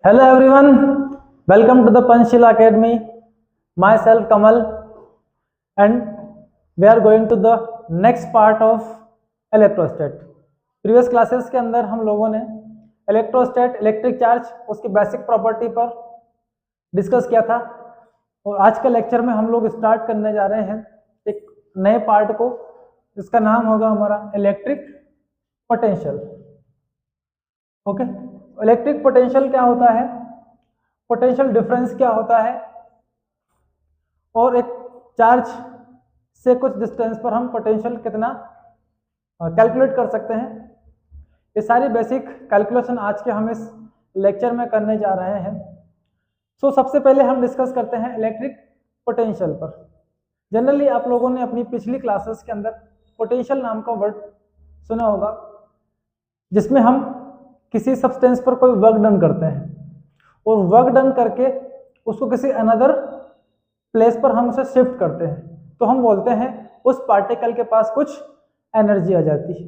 Hello everyone, welcome to the Panchshila Academy. Myself Kamal, and we are going to the next part of electrostat. Previous classes के अंदर हम लोगों ने इलेक्ट्रोस्टैट, electric charge, उसकी basic property पर discuss किया था और आज के लेक्चर में हम लोग स्टार्ट करने जा रहे हैं एक नए पार्ट को, जिसका नाम होगा हमारा electric potential. Okay, electric potential क्या होता है, पोटेंशियल डिफरेंस क्या होता है, और एक चार्ज से कुछ डिस्टेंस पर हम पोटेंशियल कितना कैलकुलेट कर सकते हैं। ये सारी बेसिक कैलकुलेशन आज के हम इस लेक्चर में करने जा रहे हैं। सो सबसे पहले हम डिस्कस करते हैं इलेक्ट्रिक पोटेंशियल पर। जनरली आप लोगों ने अपनी पिछली क्लासेस के अंदर पोटेंशियल नाम का वर्ड सुना होगा, जिसमें हम किसी सब्सटेंस पर कोई वर्क डन करते हैं और वर्क डन करके उसको किसी अनदर प्लेस पर हम उसे शिफ्ट करते हैं, तो हम बोलते हैं उस पार्टिकल के पास कुछ एनर्जी आ जाती है।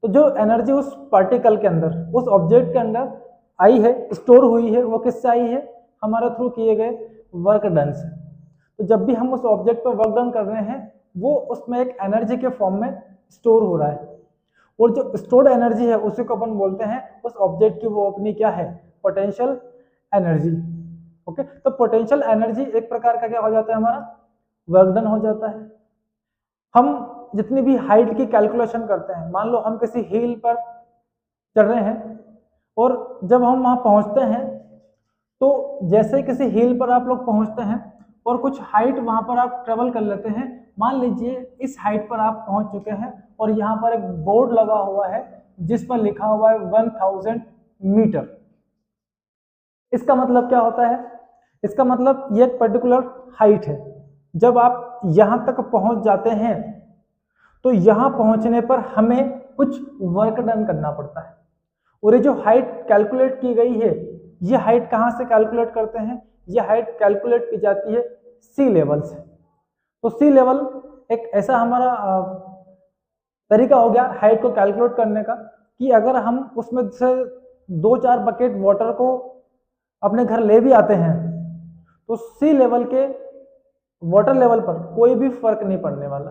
तो जो एनर्जी उस पार्टिकल के अंदर, उस ऑब्जेक्ट के अंदर आई है, स्टोर हुई है, वो किससे आई है, हमारे थ्रू किए गए वर्क डन से। तो जब भी हम उस ऑब्जेक्ट पर वर्क डन कर रहे हैं, वो उसमें एक एनर्जी के फॉर्म में स्टोर हो रहा है, और जो स्टोर्ड एनर्जी है उसी को अपन बोलते हैं उस ऑब्जेक्ट की वो अपनी क्या है, पोटेंशियल एनर्जी। ओके, तो पोटेंशियल एनर्जी एक प्रकार का क्या हो जाता है, हमारा वर्क डन हो जाता है। हम जितनी भी हाइट की कैलकुलेशन करते हैं, मान लो हम किसी हिल पर चढ़ रहे हैं और जब हम वहां पहुंचते हैं, तो जैसे किसी हिल पर आप लोग पहुंचते हैं और कुछ हाइट वहां पर आप ट्रेवल कर लेते हैं, मान लीजिए इस हाइट पर आप पहुंच चुके हैं और यहाँ पर एक बोर्ड लगा हुआ है जिस पर लिखा हुआ है 1000 मीटर। इसका मतलब क्या होता है, इसका मतलब ये एक पर्टिकुलर हाइट है। जब आप यहाँ तक पहुंच जाते हैं तो यहाँ पहुंचने पर हमें कुछ वर्क डन करना पड़ता है, और ये जो हाइट कैलकुलेट की गई है, ये हाइट कहाँ से कैलकुलेट करते हैं, ये हाइट कैलकुलेट की जाती है सी लेवल से। तो सी लेवल एक ऐसा हमारा तरीका हो गया हाइट को कैलकुलेट करने का, कि अगर हम उसमें से 2-4 बकेट वाटर को अपने घर ले भी आते हैं, तो सी लेवल के वाटर लेवल पर कोई भी फर्क नहीं पड़ने वाला।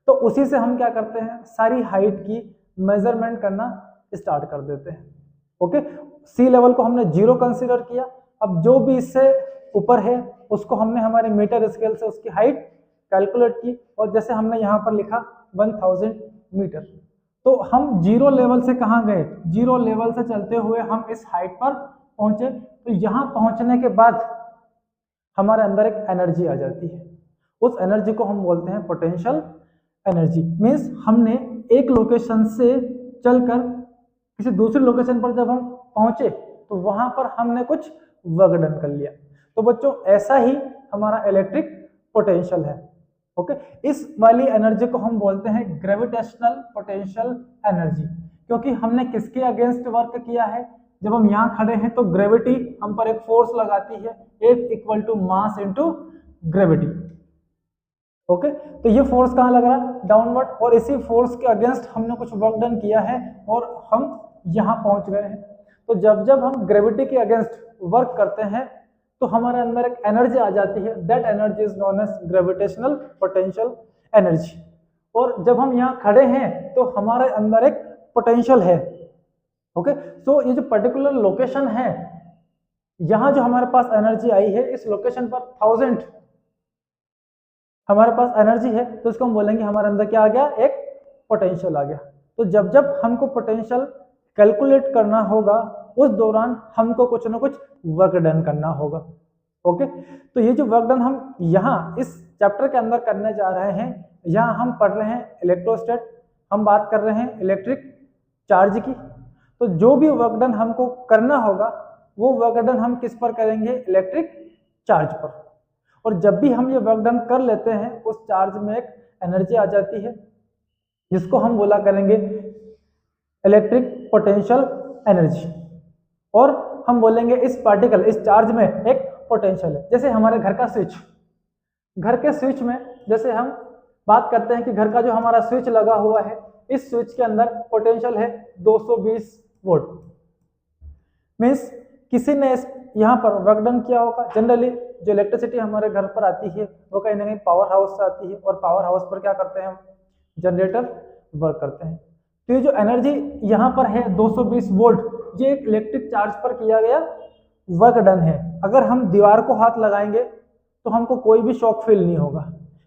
तो उसी से हम क्या करते हैं, सारी हाइट की मेजरमेंट करना स्टार्ट कर देते हैं। ओके, सी लेवल को हमने 0 कंसीडर किया, अब जो भी इससे ऊपर है उसको हमने हमारे मीटर स्केल से उसकी हाइट कैलकुलेट की, और जैसे हमने यहाँ पर लिखा 1000 मीटर, तो हम 0 लेवल से कहाँ गए, 0 लेवल से चलते हुए हम इस हाइट पर पहुंचे। तो यहाँ पहुंचने के बाद हमारे अंदर एक एनर्जी आ जाती है, उस एनर्जी को हम बोलते हैं पोटेंशियल एनर्जी। मीन्स हमने एक लोकेशन से चलकर किसी दूसरी लोकेशन पर जब हम पहुंचे तो वहां पर हमने कुछ वर्क डन कर लिया। तो बच्चों, ऐसा ही हमारा इलेक्ट्रिक पोटेंशियल है। ओके, इस वाली एनर्जी को हम बोलते हैं ग्रेविटेशनल पोटेंशियल एनर्जी, क्योंकि हमने किसके अगेंस्ट वर्क किया है। जब हम यहाँ खड़े हैं तो ग्रेविटी हम पर एक फोर्स लगाती है, F = mass into gravity. Okay, तो ये फोर्स कहाँ लग रहा है, डाउनवर्ड, और इसी फोर्स के अगेंस्ट हमने कुछ वर्क डन किया है और हम यहाँ पहुंच गए हैं। तो जब जब हम ग्रेविटी के अगेंस्ट वर्क करते हैं तो हमारे अंदर एक एनर्जी आ जाती है, that energy is known as gravitational potential energy. और जब हम यहाँ खड़े हैं तो हमारे अंदर एक पोटेंशियल है। ओके, सो ये जो पर्टिकुलर लोकेशन है, यहाँ जो हमारे पास एनर्जी आई है, इस लोकेशन पर 1000 हमारे पास एनर्जी है, तो इसको हम बोलेंगे हमारे अंदर क्या आ गया, एक पोटेंशियल आ गया। तो जब जब हमको पोटेंशियल कैलकुलेट करना होगा, उस दौरान हमको कुछ ना कुछ वर्क डन करना होगा। ओके, तो ये जो वर्क डन हम यहाँ इस चैप्टर के अंदर करने जा रहे हैं, यहाँ हम पढ़ रहे हैं इलेक्ट्रोस्टैट, हम बात कर रहे हैं इलेक्ट्रिक चार्ज की। तो जो भी वर्क डन हमको करना होगा, वो वर्क डन हम किस पर करेंगे, इलेक्ट्रिक चार्ज पर। और जब भी हम ये वर्क डन कर लेते हैं, उस चार्ज में एक एनर्जी आ जाती है, जिसको हम बोला करेंगे इलेक्ट्रिक पोटेंशियल एनर्जी। और हम बोलेंगे इस पार्टिकल, इस चार्ज में एक पोटेंशियल है। जैसे हमारे घर का स्विच, घर के स्विच में जैसे हम बात करते हैं कि घर का जो हमारा स्विच लगा हुआ है, इस स्विच के अंदर पोटेंशियल है 220 वोल्ट। मीन्स किसी ने यहाँ पर वर्क डन किया होगा। जनरली जो इलेक्ट्रिसिटी हमारे घर पर आती है वो कहीं ना कहीं पावर हाउस से आती है, और पावर हाउस पर क्या करते हैं हम, जनरेटर वर्क करते हैं। तो ये जो एनर्जी यहाँ पर है 220 वोल्ट, ये एक इलेक्ट्रिक चार्ज पर किया गया वर्क डन है। अगर हम दीवार को हाथ लगाएंगे तो हमको कोई भी शॉक फील नहीं होगा।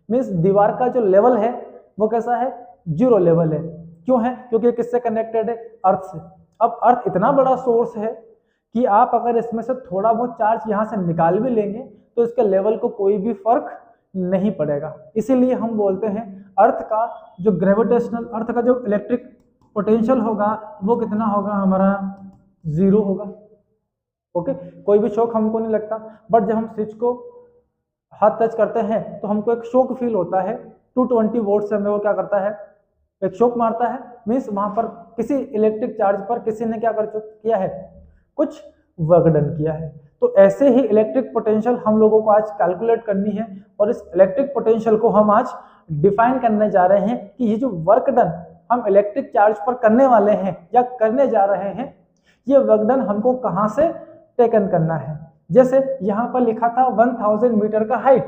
मीन्स दीवार का जो लेवल है वो कैसा है, 0 लेवल है। क्यों है, क्योंकि किससे कनेक्टेड है, अर्थ से। अब अर्थ इतना बड़ा सोर्स है कि आप अगर इसमें से थोड़ा बहुत चार्ज यहाँ से निकाल भी लेंगे तो इसके लेवल को कोई भी फर्क नहीं पड़ेगा। इसीलिए हम बोलते हैं अर्थ का जो ग्रेविटेशनल, अर्थ का जो इलेक्ट्रिक पोटेंशियल होगा वो कितना होगा, हमारा 0 होगा। ओके, कोई भी शॉक हमको नहीं लगता। बट जब हम स्विच को हाथ टच करते हैं तो हमको एक शॉक फील होता है। 220 वोल्ट से हमें वो क्या करता है, एक शॉक मारता है। मीन्स वहां पर किसी इलेक्ट्रिक चार्ज पर किसी ने क्या किया है, कुछ वर्क डन किया है। तो ऐसे ही इलेक्ट्रिक पोटेंशियल हम लोगों को आज कैलकुलेट करनी है, और इस इलेक्ट्रिक पोटेंशियल को हम आज डिफाइन करने जा रहे हैं कि ये जो वर्क डन हम इलेक्ट्रिक चार्ज पर करने वाले हैं या करने जा रहे हैं, ये वर्क डन हमको कहाँ से टेकन करना है। जैसे यहाँ पर लिखा था 1000 मीटर का हाइट,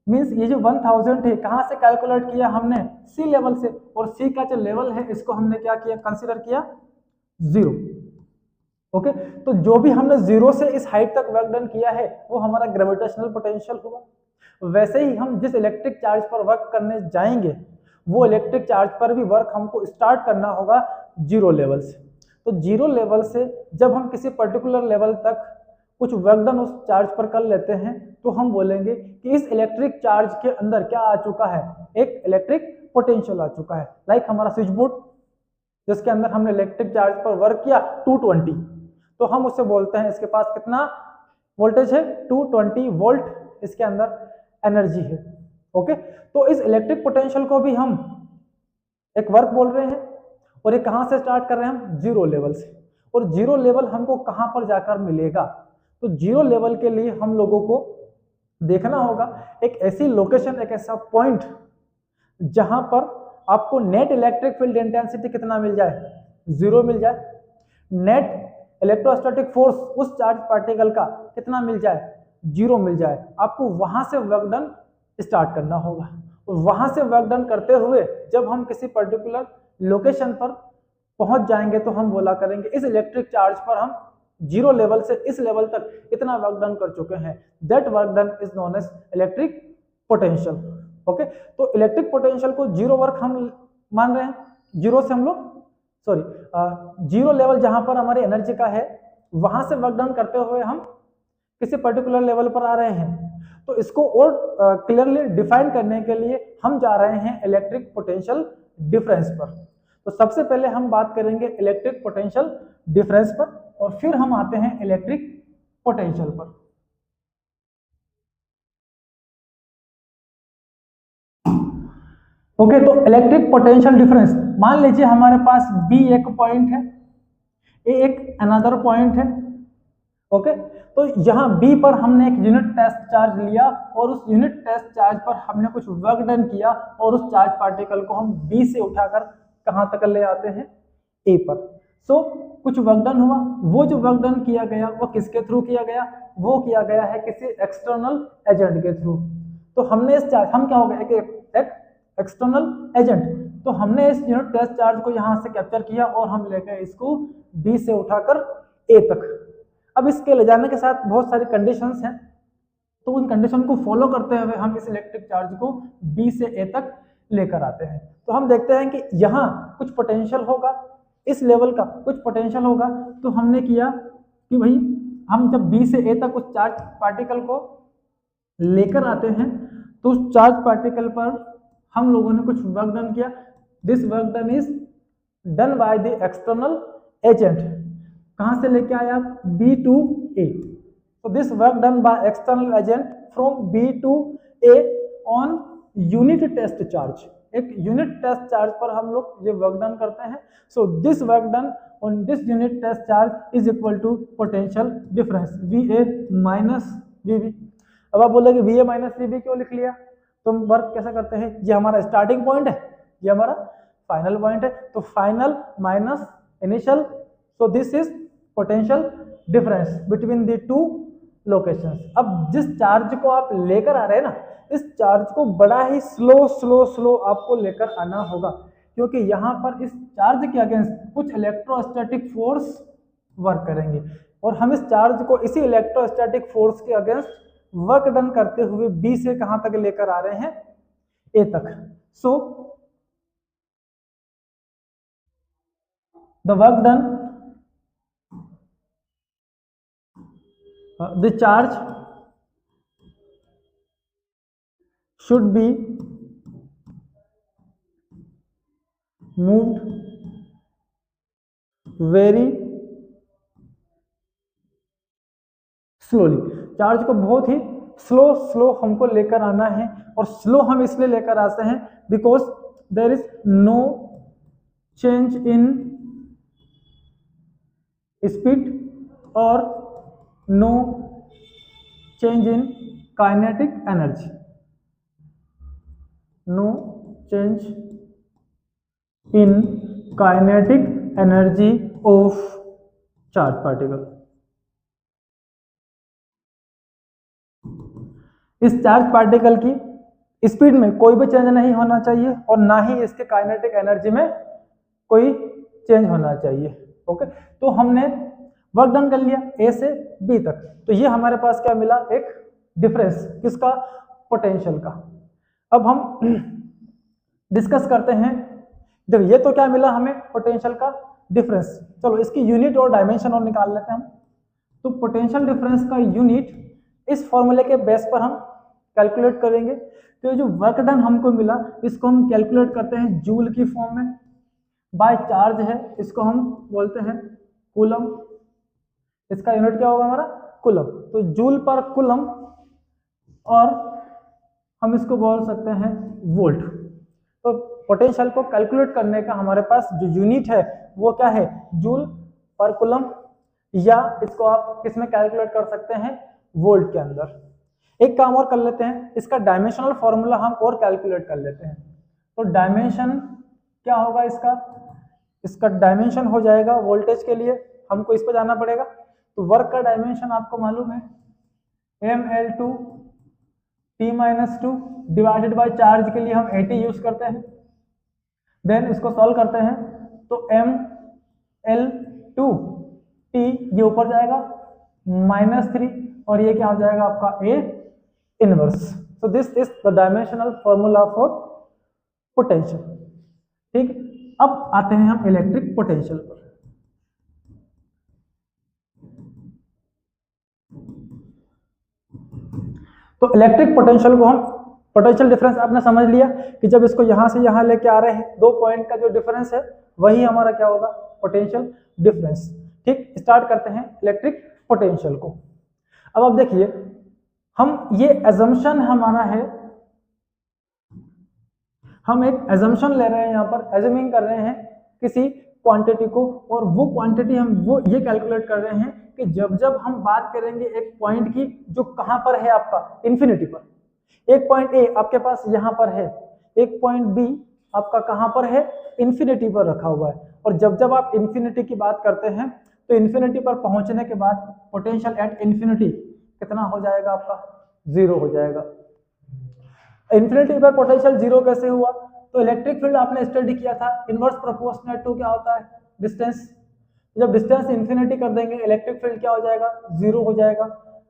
मीन्स ये जो 1000 है कहाँ से कैलकुलेट किया हमने, सी लेवल से। और सी का जो लेवल है इसको हमने क्या किया, कंसीडर किया 0। ओके, तो जो भी हमने 0 से इस हाइट तक वर्क डन किया है वो हमारा ग्रेविटेशनल पोटेंशियल हुआ। वैसे ही हम जिस इलेक्ट्रिक चार्ज पर वर्क करने जाएंगे वो इलेक्ट्रिक चार्ज पर भी वर्क हमको स्टार्ट करना होगा 0 लेवल से। तो 0 लेवल से जब हम किसी पर्टिकुलर लेवल तक कुछ वर्क डन उस चार्ज पर कर लेते हैं तो हम बोलेंगे कि इस इलेक्ट्रिक चार्ज के अंदर क्या आ चुका है, एक इलेक्ट्रिक पोटेंशियल आ चुका है। लाइक हमारा स्विच बोर्ड जिसके अंदर हमने इलेक्ट्रिक चार्ज पर वर्क किया 220, तो हम उससे बोलते हैं इसके पास कितना वोल्टेज है, 220 वोल्ट इसके अंदर एनर्जी है। ओके, तो इस इलेक्ट्रिक पोटेंशियल को भी हम एक वर्क बोल रहे हैं, और ये कहां से स्टार्ट कर रहे हैं हम, 0 लेवल से। और 0 लेवल हमको कहां पर जाकर मिलेगा, तो 0 लेवल के लिए हम लोगों को देखना होगा एक ऐसी लोकेशन, एक ऐसा पॉइंट जहां पर आपको नेट इलेक्ट्रिक फील्ड इंटेंसिटी कितना मिल जाए, 0 मिल जाए। नेट इलेक्ट्रोस्टैटिक फोर्स उस चार्ज पार्टिकल का कितना मिल जाए, 0 मिल जाए। आपको वहां से वर्क डन स्टार्ट करना होगा। और वहां से वर्क डन करते हुए जब हम किसी पर्टिकुलर लोकेशन पर पहुंच जाएंगे तो हम बोला करेंगे इस इलेक्ट्रिक चार्ज पर हम 0 लेवल से इस लेवल तक इतना वर्क डन कर चुके हैं। That work done is known as electric potential. Okay, तो इलेक्ट्रिक पोटेंशियल को 0 वर्क हम मान रहे हैं। 0 से हम लोग 0 लेवल जहां पर हमारी एनर्जी का है वहां से वर्क डन करते हुए हम किसी पर्टिकुलर लेवल पर आ रहे हैं। तो इसको और क्लियरली डिफाइन करने के लिए हम जा रहे हैं इलेक्ट्रिक पोटेंशियल डिफरेंस पर। तो सबसे पहले हम बात करेंगे इलेक्ट्रिक पोटेंशियल डिफरेंस पर, और फिर हम आते हैं इलेक्ट्रिक पोटेंशियल पर। ओके, तो इलेक्ट्रिक पोटेंशियल डिफरेंस, मान लीजिए हमारे पास B एक पॉइंट है, A एक अनदर पॉइंट है। ओके, तो यहाँ B पर हमने एक यूनिट टेस्ट चार्ज लिया और उस यूनिट टेस्ट चार्ज पर हमने कुछ वर्क डन किया, और उस चार्ज पार्टिकल को हम B से उठाकर कहाँ तक ले आते हैं, A पर। सो कुछ वर्क डन हुआ, वो जो वर्क डन किया गया वो किसके थ्रू किया गया, वो किया गया है किसी एक्सटर्नल एजेंट के थ्रू। तो हमने इस चार्ज, हम क्या हो गया, एक एक्सटर्नल एजेंट, तो हमने इस यूनिट टेस्ट चार्ज को यहाँ से कैप्चर किया और हम लेकर इसको B से उठाकर A तक। अब इसके ले जाने के साथ बहुत सारी कंडीशंस हैं, तो उन कंडीशन को फॉलो करते हुए हम इस इलेक्ट्रिक चार्ज को B से A तक लेकर आते हैं। तो हम देखते हैं कि यहाँ कुछ पोटेंशियल होगा, इस लेवल का कुछ पोटेंशियल होगा। तो हमने किया कि भाई हम जब B से A तक उस चार्ज पार्टिकल को लेकर आते हैं तो उस चार्ज पार्टिकल पर हम लोगों ने कुछ वर्क डन किया। This work done is done by the external agent. कहां से लेके आया, B to A। So this work done by external agent from B to A on unit test charge। एक यूनिट टेस्ट चार्ज पर हम लोग ये वर्क डन करते हैं। So this work done on this unit test charge is equal to potential difference VA minus VB। अब आप बोलोगे VA माइनस VB क्यों लिख लिया, तो हम वर्क कैसा करते हैं, ये हमारा स्टार्टिंग पॉइंट है, ये हमारा फाइनल पॉइंट है, तो final minus initial, so this is potential difference between the two locations. अब जिस चार्ज को आप लेकर आ रहे हैं ना, इस चार्ज को बड़ा ही स्लो आपको लेकर आना होगा, क्योंकि यहाँ पर इस चार्ज के अगेंस्ट कुछ इलेक्ट्रोस्टैटिक फोर्स वर्क करेंगे और हम इस चार्ज को इसी इलेक्ट्रोस्टैटिक फोर्स के अगेंस्ट वर्क डन करते हुए बी से कहां तक लेकर आ रहे हैं, ए तक। सो the work done, the charge should be moved very slowly। Charge को बहुत ही स्लो हमको लेकर आना है, और स्लो हम इसलिए लेकर आते हैं because there is no change in speed और no change in kinetic energy, no change in kinetic energy of charge particle। इस चार्ज पार्टिकल की स्पीड में कोई भी चेंज नहीं होना चाहिए और ना ही इसके काइनेटिक एनर्जी में कोई चेंज होना चाहिए। ओके, तो हमने वर्क डन कर लिया ए से बी तक। तो ये हमारे पास क्या मिला, एक डिफरेंस किसका, पोटेंशियल का। अब हम डिस्कस करते हैं, जब ये तो क्या मिला हमें, पोटेंशियल का डिफरेंस। चलो इसकी यूनिट और डायमेंशन और निकाल लेते हैं हम। तो पोटेंशियल डिफरेंस का यूनिट इस फॉर्मूले के बेस पर हम कैलकुलेट करेंगे। तो जो वर्क डन हमको मिला इसको हम कैलकुलेट करते हैं जूल की फॉर्म में, बाय चार्ज है, इसको हम बोलते हैं कूलम। इसका यूनिट क्या होगा हमारा, कूलम। तो जूल पर कूलम, और हम इसको बोल सकते हैं वोल्ट। तो पोटेंशियल को कैलकुलेट करने का हमारे पास जो यूनिट है वो क्या है, जूल पर कूलम, या इसको आप किसमें कैलकुलेट कर सकते हैं, वोल्ट के अंदर। एक काम और कर लेते हैं, इसका डायमेंशनल फॉर्मूला हम और कैलकुलेट कर लेते हैं। तो डायमेंशन क्या होगा इसका डायमेंशन हो जाएगा वोल्टेज के लिए हमको इस पर जाना पड़ेगा। तो वर्क का डायमेंशन आपको मालूम है ml2 t-2 divided by charge के लिए हम 80 यूज करते हैं। देन इसको सॉल्व करते हैं तो ml2 t ये ऊपर जाएगा -3 और ये क्या हो जाएगा आपका a inverse. So this is the dimensional formula for potential. ठीक, अब आते हैं हम इलेक्ट्रिक पोटेंशियल पर। तो इलेक्ट्रिक पोटेंशियल को हम, पोटेंशियल डिफरेंस आपने समझ लिया कि जब इसको यहां से यहां लेके आ रहे हैं, 2 पॉइंट का जो डिफरेंस है वही हमारा क्या होगा, पोटेंशियल डिफरेंस। ठीक, स्टार्ट करते हैं इलेक्ट्रिक पोटेंशियल को। अब आप देखिए, हम ये एजम्पशन हमारा है, हम एक एजम्पशन ले रहे हैं, यहाँ पर एज्यूमिंग कर रहे हैं किसी क्वांटिटी को, और वो क्वांटिटी हम वो ये कैलकुलेट कर रहे हैं कि जब जब हम बात करेंगे एक पॉइंट की जो कहां पर है आपका, इन्फिनिटी पर, एक पॉइंट ए आपके पास यहां पर है, एक पॉइंट बी आपका कहां पर है, इन्फिनिटी पर रखा हुआ है। और जब जब आप इन्फिनिटी की बात करते हैं तो इन्फिनिटी पर पहुंचने के बाद पोटेंशियल एट इन्फिनिटी कितना हो जाएगा आपका, 0 हो जाएगा। इन्फिनिटी पर पोटेंशियल 0 कैसे हुआ, तो इलेक्ट्रिक फील्ड आपने स्टडी किया था, इनवर्स प्रोपोर्शनल टू क्या होता है, डिस्टेंस। जब डिस्टेंस इन्फिनिटी कर देंगे इलेक्ट्रिक फील्ड क्या हो जाएगा, 0 हो जाएगा।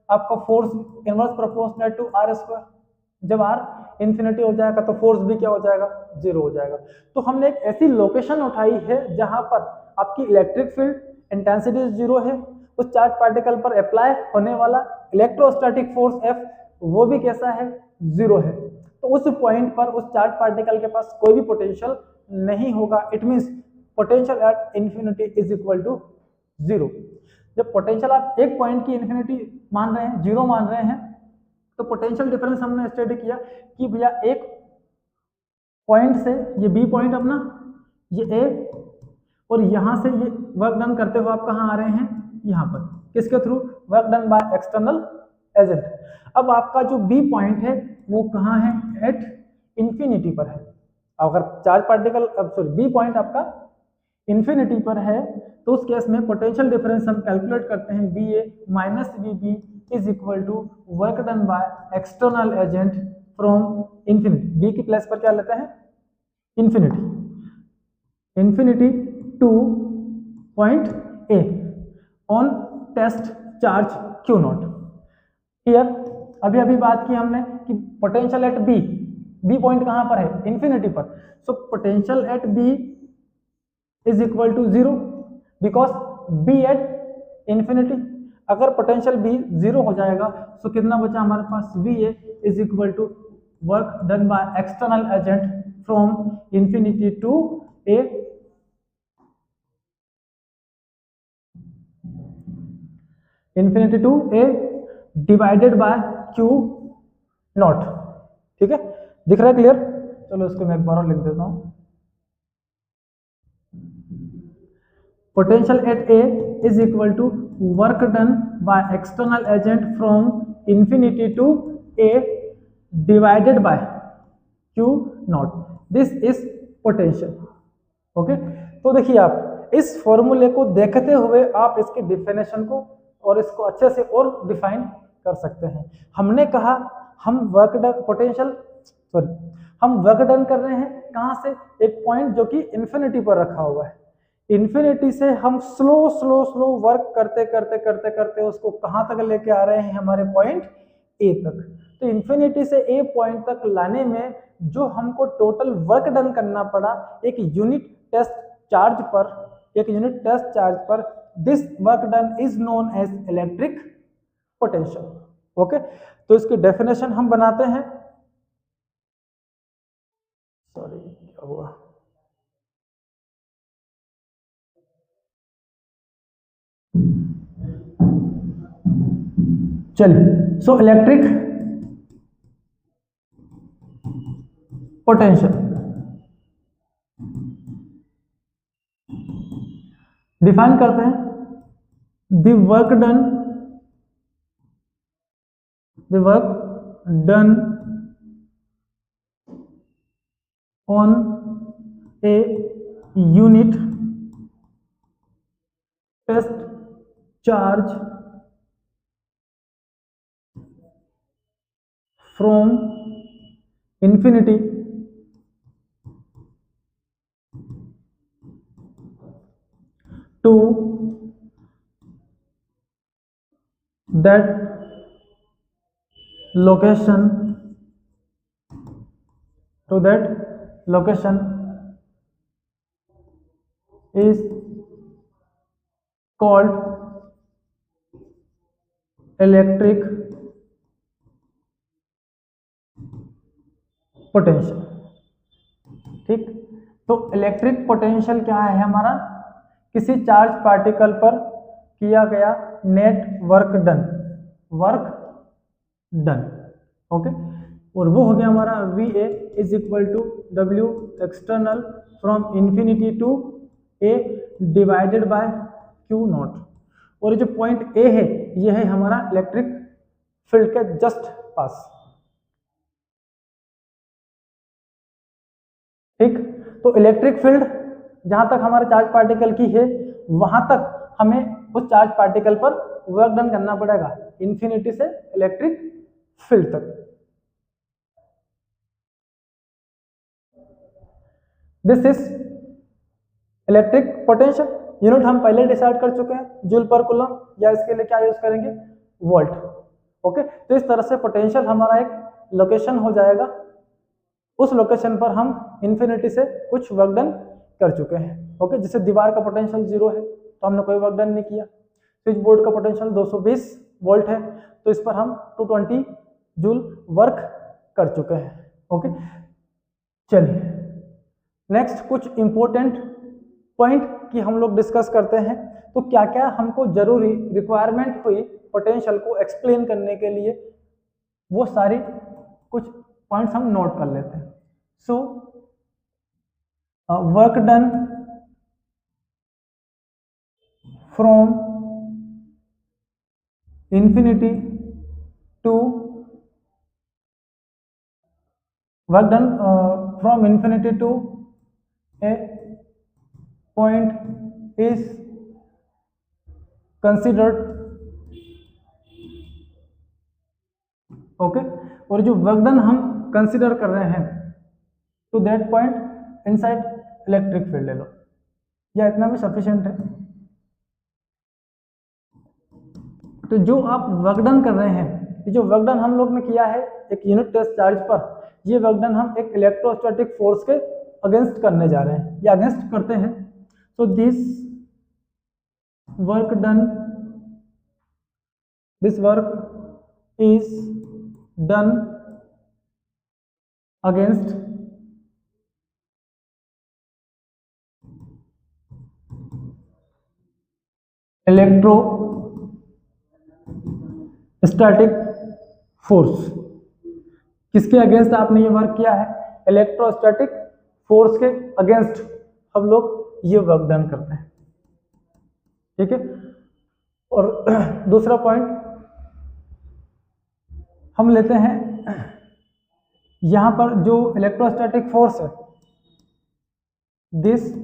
आपका force inverse proportional to R square, जब आर इन्फिनिटी हो जाएगा तो फोर्स भी क्या हो जाएगा, 0 हो जाएगा। तो हमने एक ऐसी लोकेशन उठाई है जहां पर आपकी इलेक्ट्रिक फील्ड इंटेंसिटी 0 है, उस चार्ज पार्टिकल पर अप्लाई होने वाला इलेक्ट्रोस्टैटिक फोर्स F वो भी कैसा है, 0 है। तो उस पॉइंट पर उस चार्ज पार्टिकल के पास कोई भी पोटेंशियल नहीं होगा। It means potential at infinity is equal to 0। जब पोटेंशियल आप एक पॉइंट की इन्फिनिटी मान रहे हैं, 0 मान रहे हैं, तो पोटेंशियल डिफरेंस हमने स्टडी किया कि भैया एक पॉइंट से, ये बी पॉइंट अपना, ये ए, और यहां से ये वर्क डन करते हुए आप कहां आ रहे हैं, यहां पर, किसके through, work done by external agent. अब आपका जो बी पॉइंट है वो कहां है, एट इन्फिनिटी पर है। अगर चार्ज पार्टिकल, अब सॉरी, बी पॉइंट आपका इन्फिनिटी पर है तो उस केस में पोटेंशियल डिफरेंस हम कैलकुलेट करते हैं V A minus V B is equal to work done by external agent from infinity, B की प्लेस पर क्या लेते हैं infinity to point A on test charge Q nought. Here अभी अभी बात की हमने कि potential at B, B point कहां पर है इन्फिनिटी पर, so potential at B is equal to zero because B at infinity. अगर पोटेंशियल बी जीरो हो जाएगा तो कितना बचा हमारे पास V A is equal to work done by external agent from infinity to A divided by Q naught. ठीक है, दिख रहा है क्लियर? चलो इसको मैं एक बार और लिख देता हूं। Potential at A is equal to work done by external agent from infinity to A divided by Q naught, this is potential. Okay, तो देखिए आप इस फॉर्मूले को देखते हुए आप इसकी डिफिनेशन को और इसको अच्छे से और डिफाइन कर सकते हैं। हमने कहा हम वर्क डन हम वर्क डन कर रहे हैं कहां से, एक पॉइंट जो कि इन्फिनिटी पर रखा हुआ है। इन्फिनिटी से हम स्लो स्लो स्लो वर्क करते करते करते करते उसको कहां तक लेके आ रहे हैं, हमारे पॉइंट ए तक। तो इन्फिनिटी से ए पॉइंट तक लाने में जो हमको टोटल वर्क डन करना पड़ा एक यूनिट टेस्ट चार्ज पर, this work done is known as electric potential. Okay, तो इसकी डेफिनेशन हम बनाते हैं। सॉरी क्या हुआ, चलिए। सो इलेक्ट्रिक पोटेंशियल डिफाइन करते हैं, the work done on a unit test charge from infinity to that location is called electric potential. ठीक, तो इलेक्ट्रिक पोटेंशियल क्या है हमारा, किसी चार्ज पार्टिकल पर किया गया नेट वर्क डन। ओके, और वो हो गया हमारा V A is equal to W external from infinity to A divided by Q naught. और ये जो पॉइंट ए है ये है हमारा इलेक्ट्रिक फील्ड के जस्ट पास। ठीक, तो इलेक्ट्रिक फील्ड जहां तक हमारे चार्ज पार्टिकल की है वहां तक हमें उस चार्ज पार्टिकल पर वर्क डन करना पड़ेगा, इन्फिनिटी से इलेक्ट्रिक फील्ड तक। This is electric potential. Unit हम पहले डिसाइड कर चुके हैं, जूल पर कूलम, या इसके लिए क्या यूज करेंगे, वोल्ट। ओके, तो इस तरह से पोटेंशियल हमारा एक लोकेशन हो जाएगा, उस लोकेशन पर हम इन्फिनिटी से कुछ वर्क डन कर चुके हैं। ओके, जैसे दीवार का पोटेंशियल 0 है तो हमने कोई वर्क डन नहीं किया, स्विच बोर्ड का पोटेंशियल 220 वोल्ट है तो इस पर हम 220 जूल वर्क कर चुके हैं। ओके, चलिए नेक्स्ट कुछ इंपॉर्टेंट पॉइंट की हम लोग डिस्कस करते हैं। तो क्या क्या हमको जरूरी रिक्वायरमेंट हुई पोटेंशियल को एक्सप्लेन करने के लिए, वो सारी कुछ पॉइंट्स हम नोट कर लेते हैं। So work done from infinity to work done from infinity to a point is considered, okay, और जो वर्क डन हम कंसिडर कर रहे हैं to that point inside electric field ले लो, या इतना भी सफिशिएंट है। तो जो आप वर्क डन कर रहे हैं, जो वर्क डन हम लोग ने किया है एक यूनिट टेस्ट चार्ज पर, ये वर्क डन हम एक इलेक्ट्रोस्टैटिक फोर्स के अगेंस्ट करने जा रहे हैं या अगेंस्ट करते हैं। तो this work is done against electrostatic force. किसके अगेंस्ट आपने ये वर्क किया है? इलेक्ट्रोस्टैटिक फोर्स के अगेंस्ट हम लोग ये वर्क डन करते हैं, ठीक है। और दूसरा पॉइंट हम लेते हैं, यहां पर जो इलेक्ट्रोस्टैटिक फोर्स है, this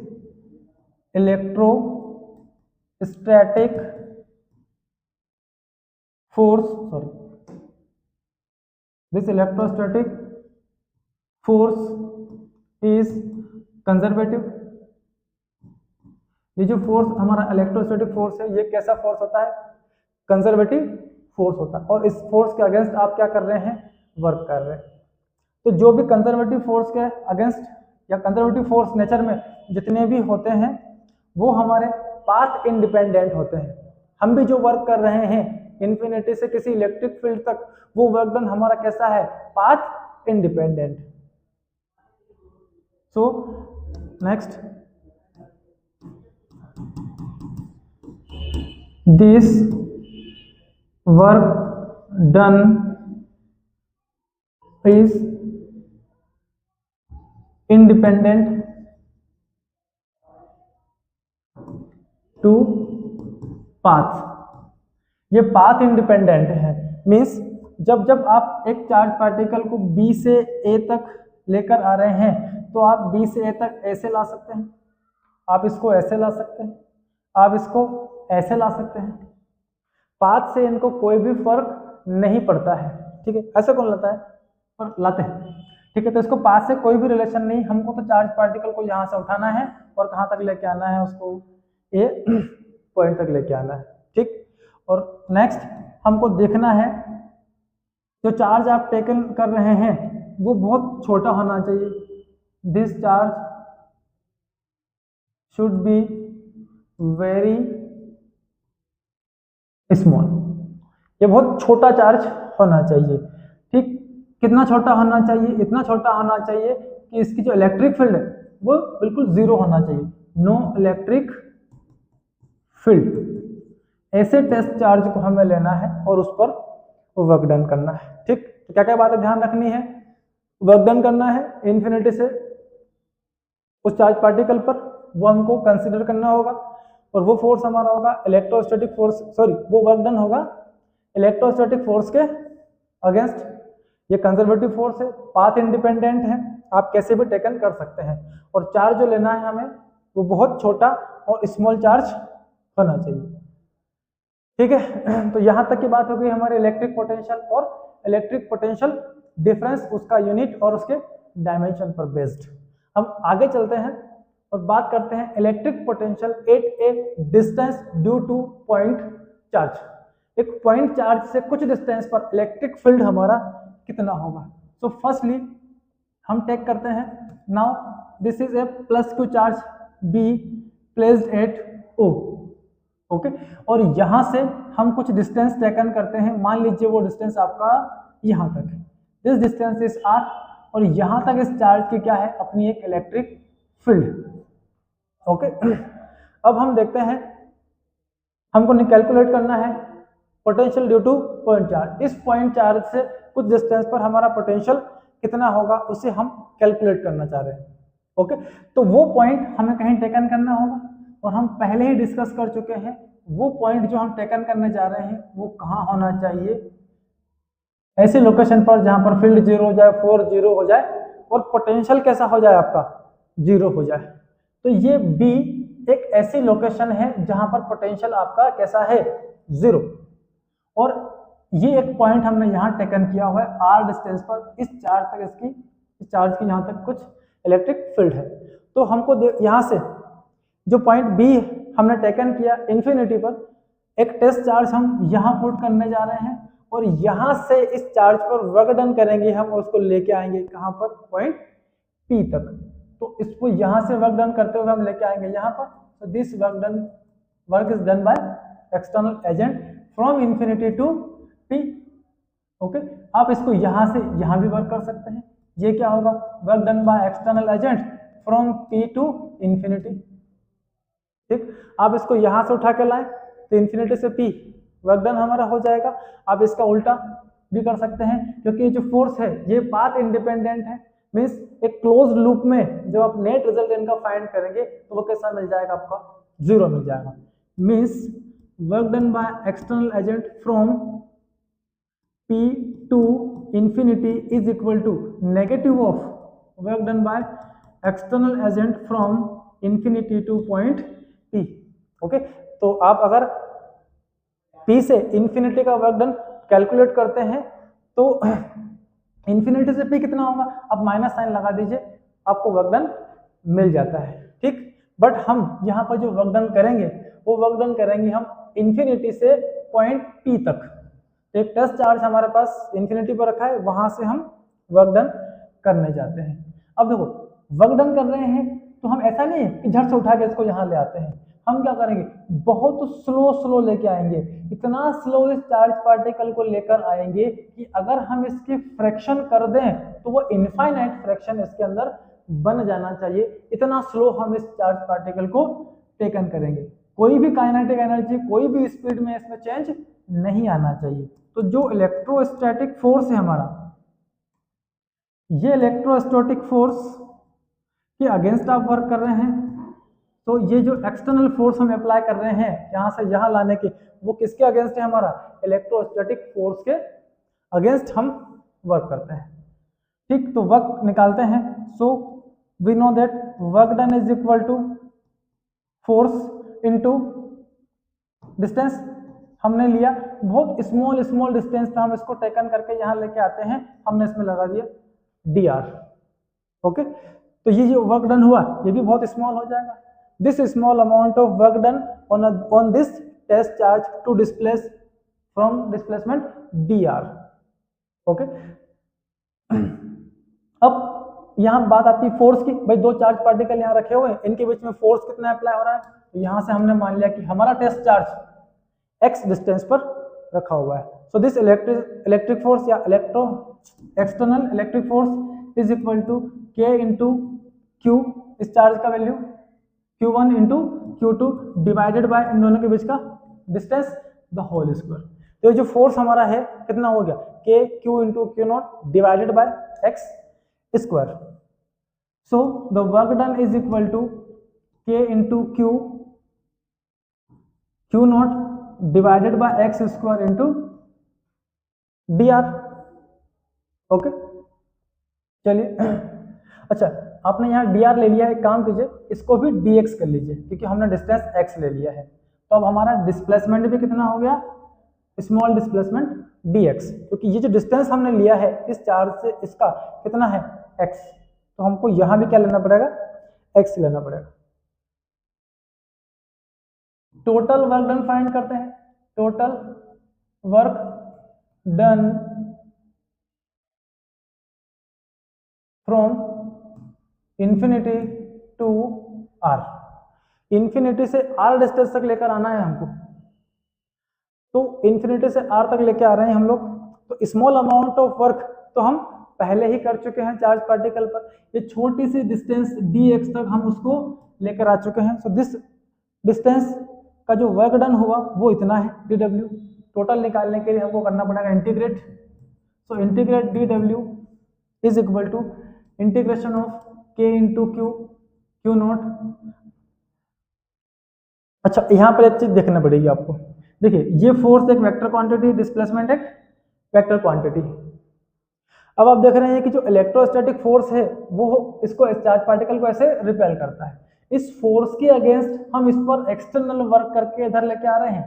electrostatic force is conservative. ये जो फोर्स हमारा इलेक्ट्रोस्टैटिक फोर्स है, ये कैसा फोर्स होता है? कंजर्वेटिव फोर्स होता है। और इस फोर्स के अगेंस्ट आप क्या कर रहे हैं? वर्क कर रहे हैं। तो जो भी कंजर्वेटिव फोर्स के अगेंस्ट या कंजर्वेटिव फोर्स नेचर में जितने भी होते हैं वो हमारे पाथ इंडिपेंडेंट होते हैं। हम भी जो वर्क कर रहे हैं इन्फिनिटी से किसी इलेक्ट्रिक फील्ड तक, वो वर्क डन हमारा कैसा है? Path independent. So next, this work done is independent to path. ये पाथ इंडिपेंडेंट है, मीन्स जब जब आप एक चार्ज पार्टिकल को B से A तक लेकर आ रहे हैं तो आप B से A तक ऐसे ला सकते हैं, आप इसको ऐसे ला सकते हैं, आप इसको ऐसे ला सकते हैं। पाथ से इनको कोई भी फर्क नहीं पड़ता है, ठीक है। ऐसे कौन लाता है? पर लाते हैं, ठीक है। तो इसको पाथ से कोई भी रिलेशन नहीं, हमको तो चार्ज पार्टिकल को यहाँ से उठाना है और कहाँ तक लेके आना है? उसको A पॉइंट तक लेके आना है, ठीक। और नेक्स्ट हमको देखना है जो चार्ज आप टेकन कर रहे हैं वो बहुत छोटा होना चाहिए। This charge should be very small. ये बहुत छोटा चार्ज होना चाहिए, ठीक। कितना छोटा होना चाहिए? इतना छोटा होना चाहिए कि इसकी जो इलेक्ट्रिक फील्ड है वो बिल्कुल जीरो होना चाहिए, नो इलेक्ट्रिक फील्ड। ऐसे टेस्ट चार्ज को हमें लेना है और उस पर वर्क डन करना है, ठीक। तो क्या क्या बातें ध्यान रखनी है? वर्क डन करना है इन्फिनिटी से उस चार्ज पार्टिकल पर, वो हमको कंसीडर करना होगा। और वो फोर्स हमारा होगा इलेक्ट्रोस्टैटिक फोर्स, सॉरी वो वर्क डन होगा इलेक्ट्रोस्टैटिक फोर्स के अगेंस्ट। ये कंजर्वेटिव फोर्स है, पाथ इंडिपेंडेंट है, आप कैसे भी टेकन कर सकते हैं। और चार्ज जो लेना है हमें वो बहुत छोटा और स्मॉल चार्ज होना चाहिए, ठीक है। तो यहाँ तक की बात हो गई हमारे इलेक्ट्रिक पोटेंशियल और इलेक्ट्रिक पोटेंशियल डिफरेंस, उसका यूनिट और उसके डायमेंशन पर बेस्ड। हम आगे चलते हैं और बात करते हैं electric potential at A distance due two point charge. एक पॉइंट चार्ज से कुछ डिस्टेंस पर इलेक्ट्रिक फील्ड हमारा कितना होगा? सो फर्स्टली हम टेक करते हैं, now this is a plus Q charge be placed at O, okay. और यहां से हम कुछ डिस्टेंस टेकन करते हैं, मान लीजिए वो डिस्टेंस आपका यहां तक है, दिस डिस्टेंस इज आर। और यहां तक इस चार्ज की क्या है? अपनी एक इलेक्ट्रिक फील्ड, ओके। अब हम देखते हैं, हमको कैलकुलेट करना है potential due two point charge. इस पॉइंट चार्ज से कुछ डिस्टेंस पर हमारा पोटेंशियल कितना होगा उसे हम कैलकुलेट करना चाह रहे हैं, ओके। तो वो पॉइंट हमें कहीं टेकन करना होगा और हम पहले ही डिस्कस कर चुके हैं वो पॉइंट जो हम टेकन करने जा रहे हैं वो कहाँ होना चाहिए? ऐसी लोकेशन पर जहां पर फील्ड जीरो हो जाए, फोर्स जीरो हो जाए और पोटेंशियल कैसा हो जाए? आपका जीरो हो जाए। तो ये बी एक ऐसी लोकेशन है जहां पर पोटेंशियल आपका कैसा है, 0, और ये एक पॉइंट हमने यहाँ टेकन किया हुआ है r डिस्टेंस पर, इस चार्ज तक इस चार्ज की यहाँ तक कुछ इलेक्ट्रिक फील्ड है। तो हमको यहाँ से जो पॉइंट B हमने टेकन किया इन्फिनिटी पर, एक टेस्ट चार्ज हम यहाँ पुट करने जा रहे हैं और यहाँ से इस चार्ज पर वर्क डन करेंगे हम, उसको लेके आएंगे कहाँ पर, पॉइंट P तक। तो इसको यहाँ से वर्क डन करते हुए हम लेके आएंगे यहाँ पर। तो this work is done by external agent from infinity to P। Okay, आप इसको यहाँ से यहाँ भी वर्क कर सकते हैं। ये क्या होगा, work done by external agent from P to infinity. ठीक, आप इसको यहाँ से उठा के लाएं तो इन्फिनिटी से P वर्क डन हमारा हो जाएगा। आप इसका उल्टा भी कर सकते हैं, क्योंकि जो फोर्स है ये पाथ इंडिपेंडेंट है, मींस एक क्लोज लूप में जब आप नेट रिजल्ट इनका फाइंड करेंगे तो वो कैसा मिल जाएगा, आपका 0 मिल जाएगा। Means work done by external agent from P to infinity is equal to negative of work done by external agent from infinity to point P। Okay, तो आप अगर P से infinity का वर्क डन कैलकुलेट करते हैं तो infinity से P कितना होगा, आप माइनस साइन लगा दीजिए, आपको वर्क डन मिल जाता है। ठीक, बट हम यहाँ पर जो वर्क डन करेंगे वो वर्क डन करेंगे हम infinity से पॉइंट P तक। एक टेस्ट चार्ज हमारे पास इन्फिनिटी पर रखा है, वहां से हम वर्क डन करने जाते हैं। अब देखो, वर्क डन कर रहे हैं तो हम ऐसा नहीं है कि झट से उठा के इसको यहाँ ले आते हैं। हम क्या करेंगे, बहुत स्लो लेके आएंगे, इतना स्लो इस चार्ज पार्टिकल को लेकर आएंगे कि अगर हम इसकी फ्रैक्शन कर दें तो वो इनफाइनाइट फ्रैक्शन इसके अंदर बन जाना चाहिए। इतना स्लो हम इस चार्ज पार्टिकल को टेकन करेंगे। कोई भी काइनेटिक एनर्जी, कोई भी स्पीड में इसमें चेंज नहीं आना चाहिए। तो जो इलेक्ट्रोस्टैटिक फोर्स है हमारा, ये इलेक्ट्रोस्टैटिक फोर्स के अगेंस्ट आप वर्क कर रहे हैं, तो ये जो एक्सटर्नल फोर्स हम अप्लाई कर रहे हैं यहाँ से यहाँ लाने के, वो किसके अगेंस्ट है, हमारा इलेक्ट्रोस्टैटिक फोर्स के अगेंस्ट हम वर्क करते हैं। ठीक, तो वर्क निकालते हैं। So we know that work done is equal to force into distance. हमने लिया बहुत स्मॉल डिस्टेंस पे, हम इसको टेकन करके यहाँ लेके आते हैं, हमने इसमें लगा दिया dr। ओके, तो ये जो वर्क डन हुआ ये भी बहुत स्मॉल हो जाएगा। This small amount of work done on this test charge to displace from displacement dr। Okay, अब यहाँ बात आती है फोर्स की। भाई दो चार्ज पार्टिकल यहाँ रखे हुए हैं, इनके बीच में फोर्स कितना अप्लाई हो रहा है, तो यहाँ से हमने मान लिया कि हमारा टेस्ट चार्ज x डिस्टेंस पर रखा हुआ है। सो दिस इलेक्ट्रिक फोर्स या external electric force is equal to k into Q, इस चार्ज का value q1 into q2 divided by इन दोनों के बीच का डिस्टेंस द होल स्क्वायर। तो ये जो फोर्स हमारा है कितना हो गया, k q into Q naught divided by x square. So the work done is equal to k into Q naught divided by x square into dr। Okay, चलिए अच्छा, आपने यहाँ dr ले लिया है, एक काम कीजिए इसको भी dx कर लीजिए, क्योंकि हमने डिस्टेंस x ले लिया है। तो अब हमारा डिस्प्लेसमेंट भी कितना हो गया, स्मॉल डिस्प्लेसमेंट dx, क्योंकि ये जो डिस्टेंस हमने लिया है इस चार्ज से, इसका कितना है x, तो हमको यहाँ भी क्या लेना पड़ेगा, x लेना पड़ेगा। टोटल वर्क डन फाइंड करते हैं। Total work done from infinity to r, infinity से r डिस्टेंस तक लेकर आना है हमको। तो इंफिनिटी से r तक लेकर आ रहे हैं हम लोग, तो स्मॉल अमाउंट ऑफ वर्क तो हम पहले ही कर चुके हैं चार्ज पार्टिकल पर। ये छोटी सी डिस्टेंस dx तक हम उसको लेकर आ चुके हैं। सो दिस डिस्टेंस का जो वर्क डन हुआ वो इतना है dw। टोटल निकालने के लिए हमको करना पड़ेगा integrate. So integrate dw is equal to integration of k into Q naught. अच्छा, यहाँ पर एक चीज देखना पड़ेगी आपको। देखिए, ये फोर्स एक वेक्टर क्वांटिटी, डिस्प्लेसमेंट एक वेक्टर क्वांटिटी। अब आप देख रहे हैं कि जो इलेक्ट्रोस्टैटिक फोर्स है वो इसको चार्ज पार्टिकल को ऐसे रिपेल करता है। इस फोर्स के अगेंस्ट हम इस पर एक्सटर्नल वर्क करके इधर लेके आ रहे हैं,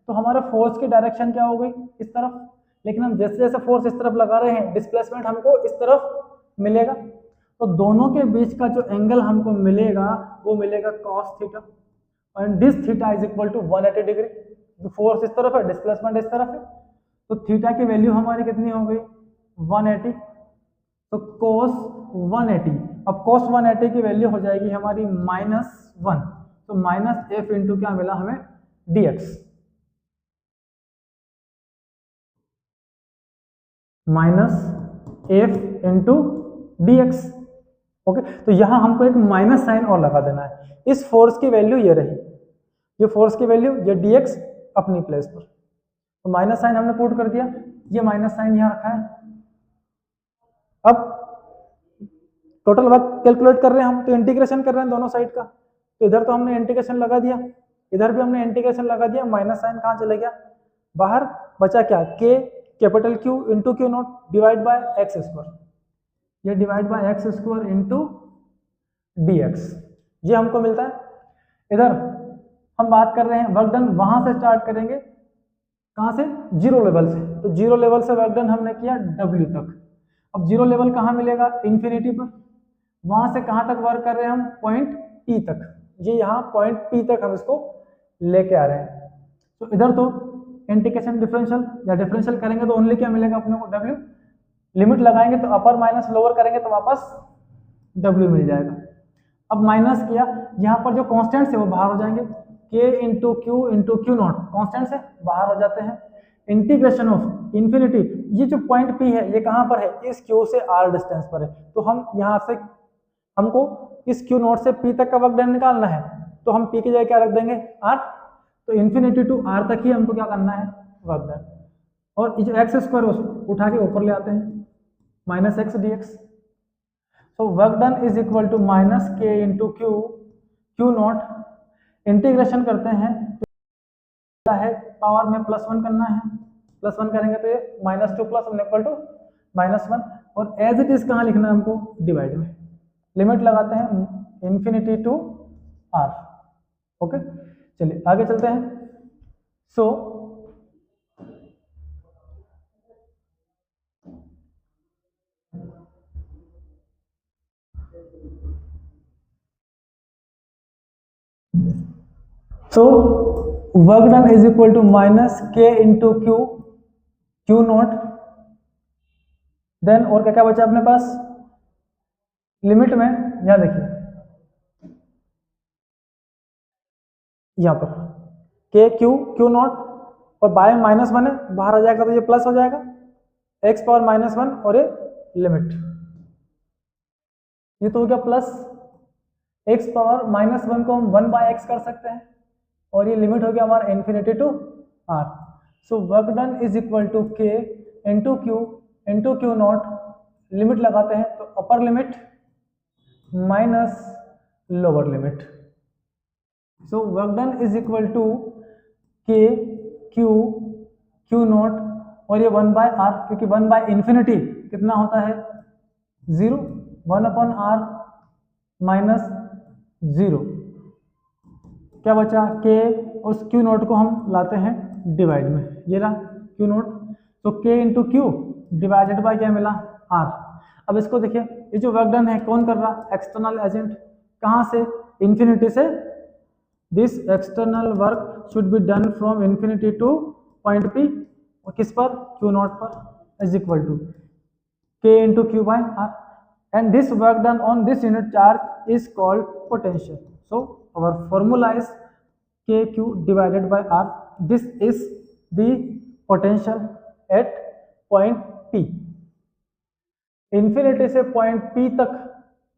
तो हमारा फोर्स की डायरेक्शन क्या हो गई, इस तरफ। लेकिन हम जैसे जैसे फोर्स इस तरफ लगा रहे हैं, डिस्प्लेसमेंट हमको इस तरफ मिलेगा। तो दोनों के बीच का जो एंगल हमको मिलेगा वो मिलेगा cos theta, and this theta is equal to 180 degree. Force इस तरफ है, डिस्प्लेसमेंट इस तरफ है, तो थीटा की वैल्यू हमारी कितनी हो गई, 180। तो cos 180, अब cos 180 की वैल्यू हो जाएगी हमारी -1, तो माइनस एफ इंटू क्या मिला हमें, dx, minus F into dx। Okay, तो यहां हमको एक माइनस साइन और लगा देना है। इस फोर्स की वैल्यू ये रही, ये फोर्स की वैल्यू, ये dx अपनी प्लेस पर, तो माइनस साइन हमने पुट कर दिया, ये माइनस साइन यहां रखा है। अब टोटल वर्क कैलकुलेट कर रहे हैं हम, तो इंटीग्रेशन कर रहे हैं दोनों साइड का, तो इधर तो हमने इंटीग्रेशन लगा दिया, इधर भी हमने इंटीग्रेशन लगा दिया, माइनस साइन कहाँ चले गया, बाहर बचा क्या, k capital Q into Q naught divide by x square, ये divide by x square into dx, ये हमको मिलता है। इधर हम बात कर रहे हैं वर्क डन, वहां से स्टार्ट करेंगे, कहाँ से, जीरो लेवल से, तो जीरो लेवल से वर्क डन हमने किया W तक। अब जीरो लेवल कहाँ मिलेगा, इन्फिनिटी पर, वहां से कहाँ तक वर्क कर रहे हैं हम, पॉइंट P तक, ये यहाँ पॉइंट P तक हम इसको लेके आ रहे हैं। तो इधर तो इंटीग्रेशन डिफरेंशियल या डिफरेंशियल करेंगे तो ओनली क्या मिलेगा अपने को, W, लिमिट लगाएंगे तो अपर माइनस लोअर करेंगे तो वापस W मिल जाएगा। अब माइनस किया, यहाँ पर जो कॉन्स्टेंट है वो बाहर हो जाएंगे, k into Q not constant से बाहर हो जाते हैं, इंटीग्रेशन ऑफ इन्फिनिटी, ये जो पॉइंट P है ये कहाँ पर है, इस Q से R डिस्टेंस पर है, तो हम यहाँ से हमको इस Q नॉट से P तक का वर्क डन निकालना है, तो हम P की जगह क्या रख देंगे, R, तो इन्फिनिटी टू R तक ही हमको क्या करना है, वर्क डन। और ये जो एक्स स्क्वायर उठा के ऊपर ले आते हैं, माइनस एक्स dx, तो work done is equal to minus k into Q naught, integration करते हैं तो है पावर में +1 करना है, +1 करेंगे तो ये -2 प्लस इक्वल टू -1, और एज इट इज कहाँ लिखना है हमको, डिवाइड में, लिमिट लगाते हैं इन्फिनिटी टू R। ओके, चलिए आगे चलते हैं। So work done is equal to minus k into Q naught, then और क्या क्या बचा अपने पास, लिमिट में, यहां देखिए यहां पर k क्यू नॉट और बाय -1 है, बाहर आ जाएगा तो ये प्लस हो जाएगा, x पावर -1 और ये लिमिट, ये तो हो गया प्लस, x पावर -1 को हम 1/x कर सकते हैं, और ये लिमिट हो गया हमारा infinity to R। So work done is equal to k into Q naught, limit लगाते हैं तो upper limit minus lower limit, so work done is equal to k Q naught और ये 1/r, क्योंकि 1/इंफिनिटी कितना होता है, 0, 1/r माइनस 0, क्या बचा, k, उस क्यू नॉट को हम लाते हैं डिवाइड में, ये रहा क्यू नॉट, तो k into Q divided bye क्या मिला, r। अब इसको देखिए, ये जो वर्क डन है कौन कर रहा, एक्सटर्नल एजेंट, कहाँ से, इन्फिनिटी से, this external work should be done from infinity to point P, और किस पर, क्यू नॉट पर, is equal to k into Q by r, and this work done on this unit charge is called potential. So our formula is kq divided by r. This is the potential at point P. Infinity से point P तक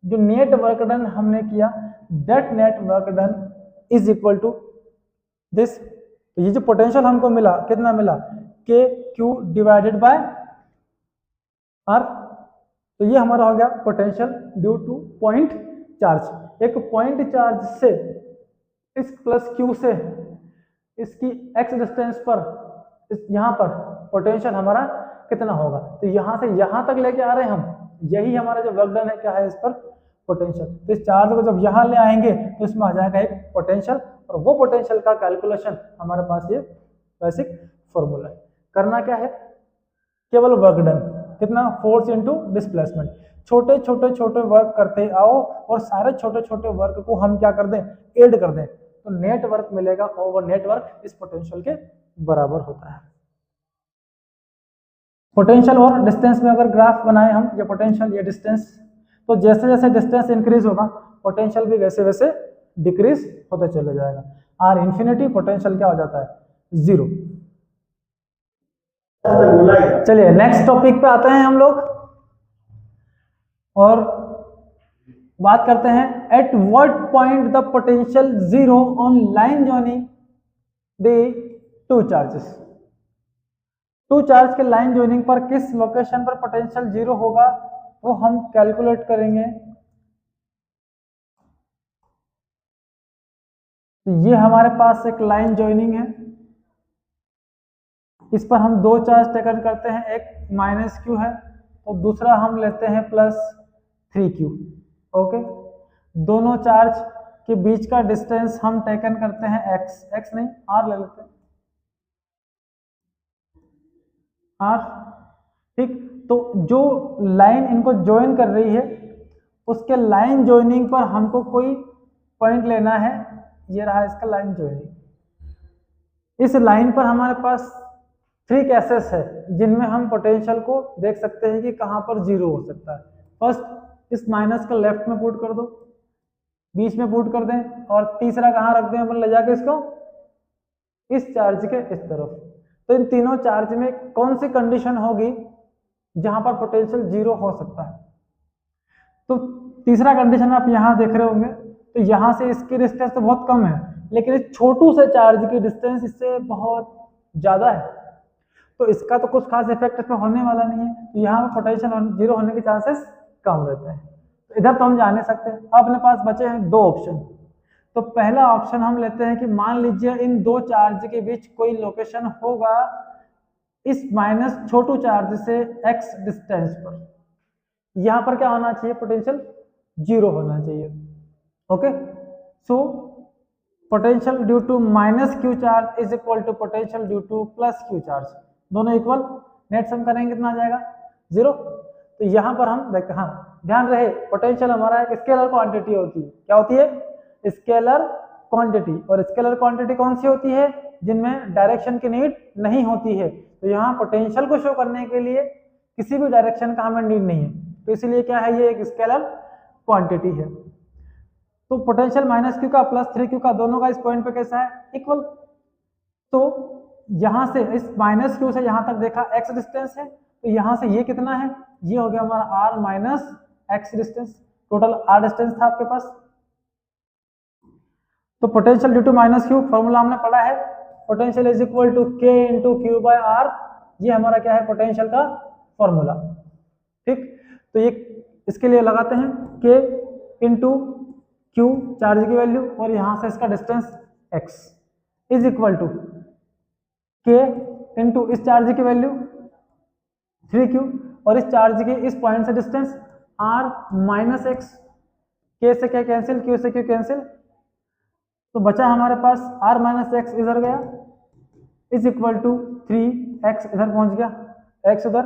जो net work done हमने किया, that net work done is equal to this, तो ये जो potential हमको मिला, कितना मिला, kq डिवाइडेड बाय r, तो ये हमारा हो गया potential due two point charge. एक पॉइंट चार्ज से इस प्लस क्यू से इसकी x डिस्टेंस पर, इस यहाँ पर पोटेंशियल हमारा कितना होगा, तो यहाँ से यहाँ तक लेके आ रहे हैं हम, यही हमारा जो वर्क डन है क्या है, इस पर पोटेंशियल। तो इस चार्ज को जब यहाँ ले आएंगे तो इसमें आ जाएगा एक पोटेंशियल, और वो पोटेंशियल का कैलकुलेशन हमारे पास ये बेसिक फॉर्मूला है। करना क्या है, केवल वर्क डन, कितना, फोर्स इनटू डिस्प्लेसमेंट। छोटे छोटे छोटे वर्क करते आओ और सारे छोटे छोटे वर्क को हम क्या कर दें, ऐड कर दें, तो नेट वर्क मिलेगा, और वो नेट वर्क इस पोटेंशियल के बराबर होता है। पोटेंशियल और डिस्टेंस में अगर ग्राफ बनाए हम, ये पोटेंशियल ये डिस्टेंस, तो जैसे जैसे डिस्टेंस इंक्रीज होगा पोटेंशियल भी वैसे वैसे डिक्रीज होते चले जाएगा। आर इन्फिनिटी, पोटेंशियल क्या हो जाता है, 0। चलिए नेक्स्ट टॉपिक पे आते हैं हम लोग और बात करते हैं, at what point the potential 0 on line joining the two charges. Two charge के लाइन जॉइनिंग पर किस लोकेशन पर पोटेंशियल 0 होगा वो हम कैलकुलेट करेंगे। तो ये हमारे पास एक लाइन जॉइनिंग है, इस पर हम दो चार्ज टेकन करते हैं, एक माइनस क्यू है और दूसरा हम लेते हैं +3q। ओके, दोनों चार्ज के बीच का डिस्टेंस हम टेकन करते हैं x नहीं r ले लेते हैं, r। ठीक, तो जो लाइन इनको ज्वाइन कर रही है उसके लाइन ज्वाइनिंग पर हमको कोई पॉइंट लेना है, ये रहा इसका लाइन ज्वाइनिंग। इस लाइन पर हमारे पास 3 केसेस है जिनमें हम पोटेंशियल को देख सकते हैं कि कहां पर 0 हो सकता है। फर्स्ट, इस माइनस का लेफ्ट में पुट कर दो, बीच में पुट कर दें, और तीसरा कहां रख दें अपन ले जाके इसको, इस चार्ज के इस तरफ। तो इन तीनों चार्ज में कौन सी कंडीशन होगी जहां पर पोटेंशियल 0 हो सकता है। तो तीसरा कंडीशन आप यहां देख रहे होंगे, तो यहां से इसकी डिस्टेंस तो बहुत कम है, लेकिन इस छोटू से चार्ज की डिस्टेंस इससे बहुत ज्यादा है, तो इसका तो कुछ खास इफेक्ट इसमें होने वाला नहीं है, तो यहाँ पर पोटेंशियल 0 होने के चांसेस कम रहते हैं। तो इधर तो हम जान नहीं सकते। अब अपने पास बचे हैं 2 ऑप्शन। तो पहला ऑप्शन हम लेते हैं कि मान लीजिए इन 2 चार्ज के बीच कोई लोकेशन होगा इस माइनस छोटू चार्ज से x डिस्टेंस पर, यहाँ पर क्या होना चाहिए, पोटेंशियल 0 होना चाहिए। Okay, so potential due to minus Q charge is equal to potential due to plus Q charge, दोनों इक्वल, नेट सम करेंगे कितना आ जाएगा, 0। तो यहाँ पर हम देखते, हाँ ध्यान रहे पोटेंशियल हमारा एक स्केलर क्वांटिटी होती है, क्या होती है, स्केलर क्वांटिटी। और स्केलर क्वांटिटी कौन सी होती है, जिनमें डायरेक्शन की नीड नहीं होती है। तो यहाँ पोटेंशियल को शो करने के लिए किसी भी डायरेक्शन का हमें नीड नहीं है, तो इसलिए क्या है, ये एक स्केलर क्वांटिटी है। तो पोटेंशियल माइनस क्यू का प्लस 3q का दोनों का इस पॉइंट पे कैसा है, इक्वल। तो यहां से इस माइनस क्यू से यहां तक देखा x डिस्टेंस है, तो यहां से ये कितना है, ये हो गया हमारा r minus x distance, total r distance था आपके पास। तो potential due to minus Q formula हमने पढ़ा है, potential is equal to k into Q by r, ये हमारा क्या है, पोटेंशियल का फॉर्मूला। ठीक, तो ये इसके लिए लगाते हैं k इंटू क्यू चार्ज की वैल्यू, और यहां से इसका distance x is equal to k into इस चार्ज की वैल्यू 3q, और इस चार्ज के इस पॉइंट से distance r minus x, k से क्या कैंसिल, q से q कैंसिल, तो बचा हमारे पास r माइनस x इधर गया इज इक्वल टू 3x इधर पहुंच गया, x उधर,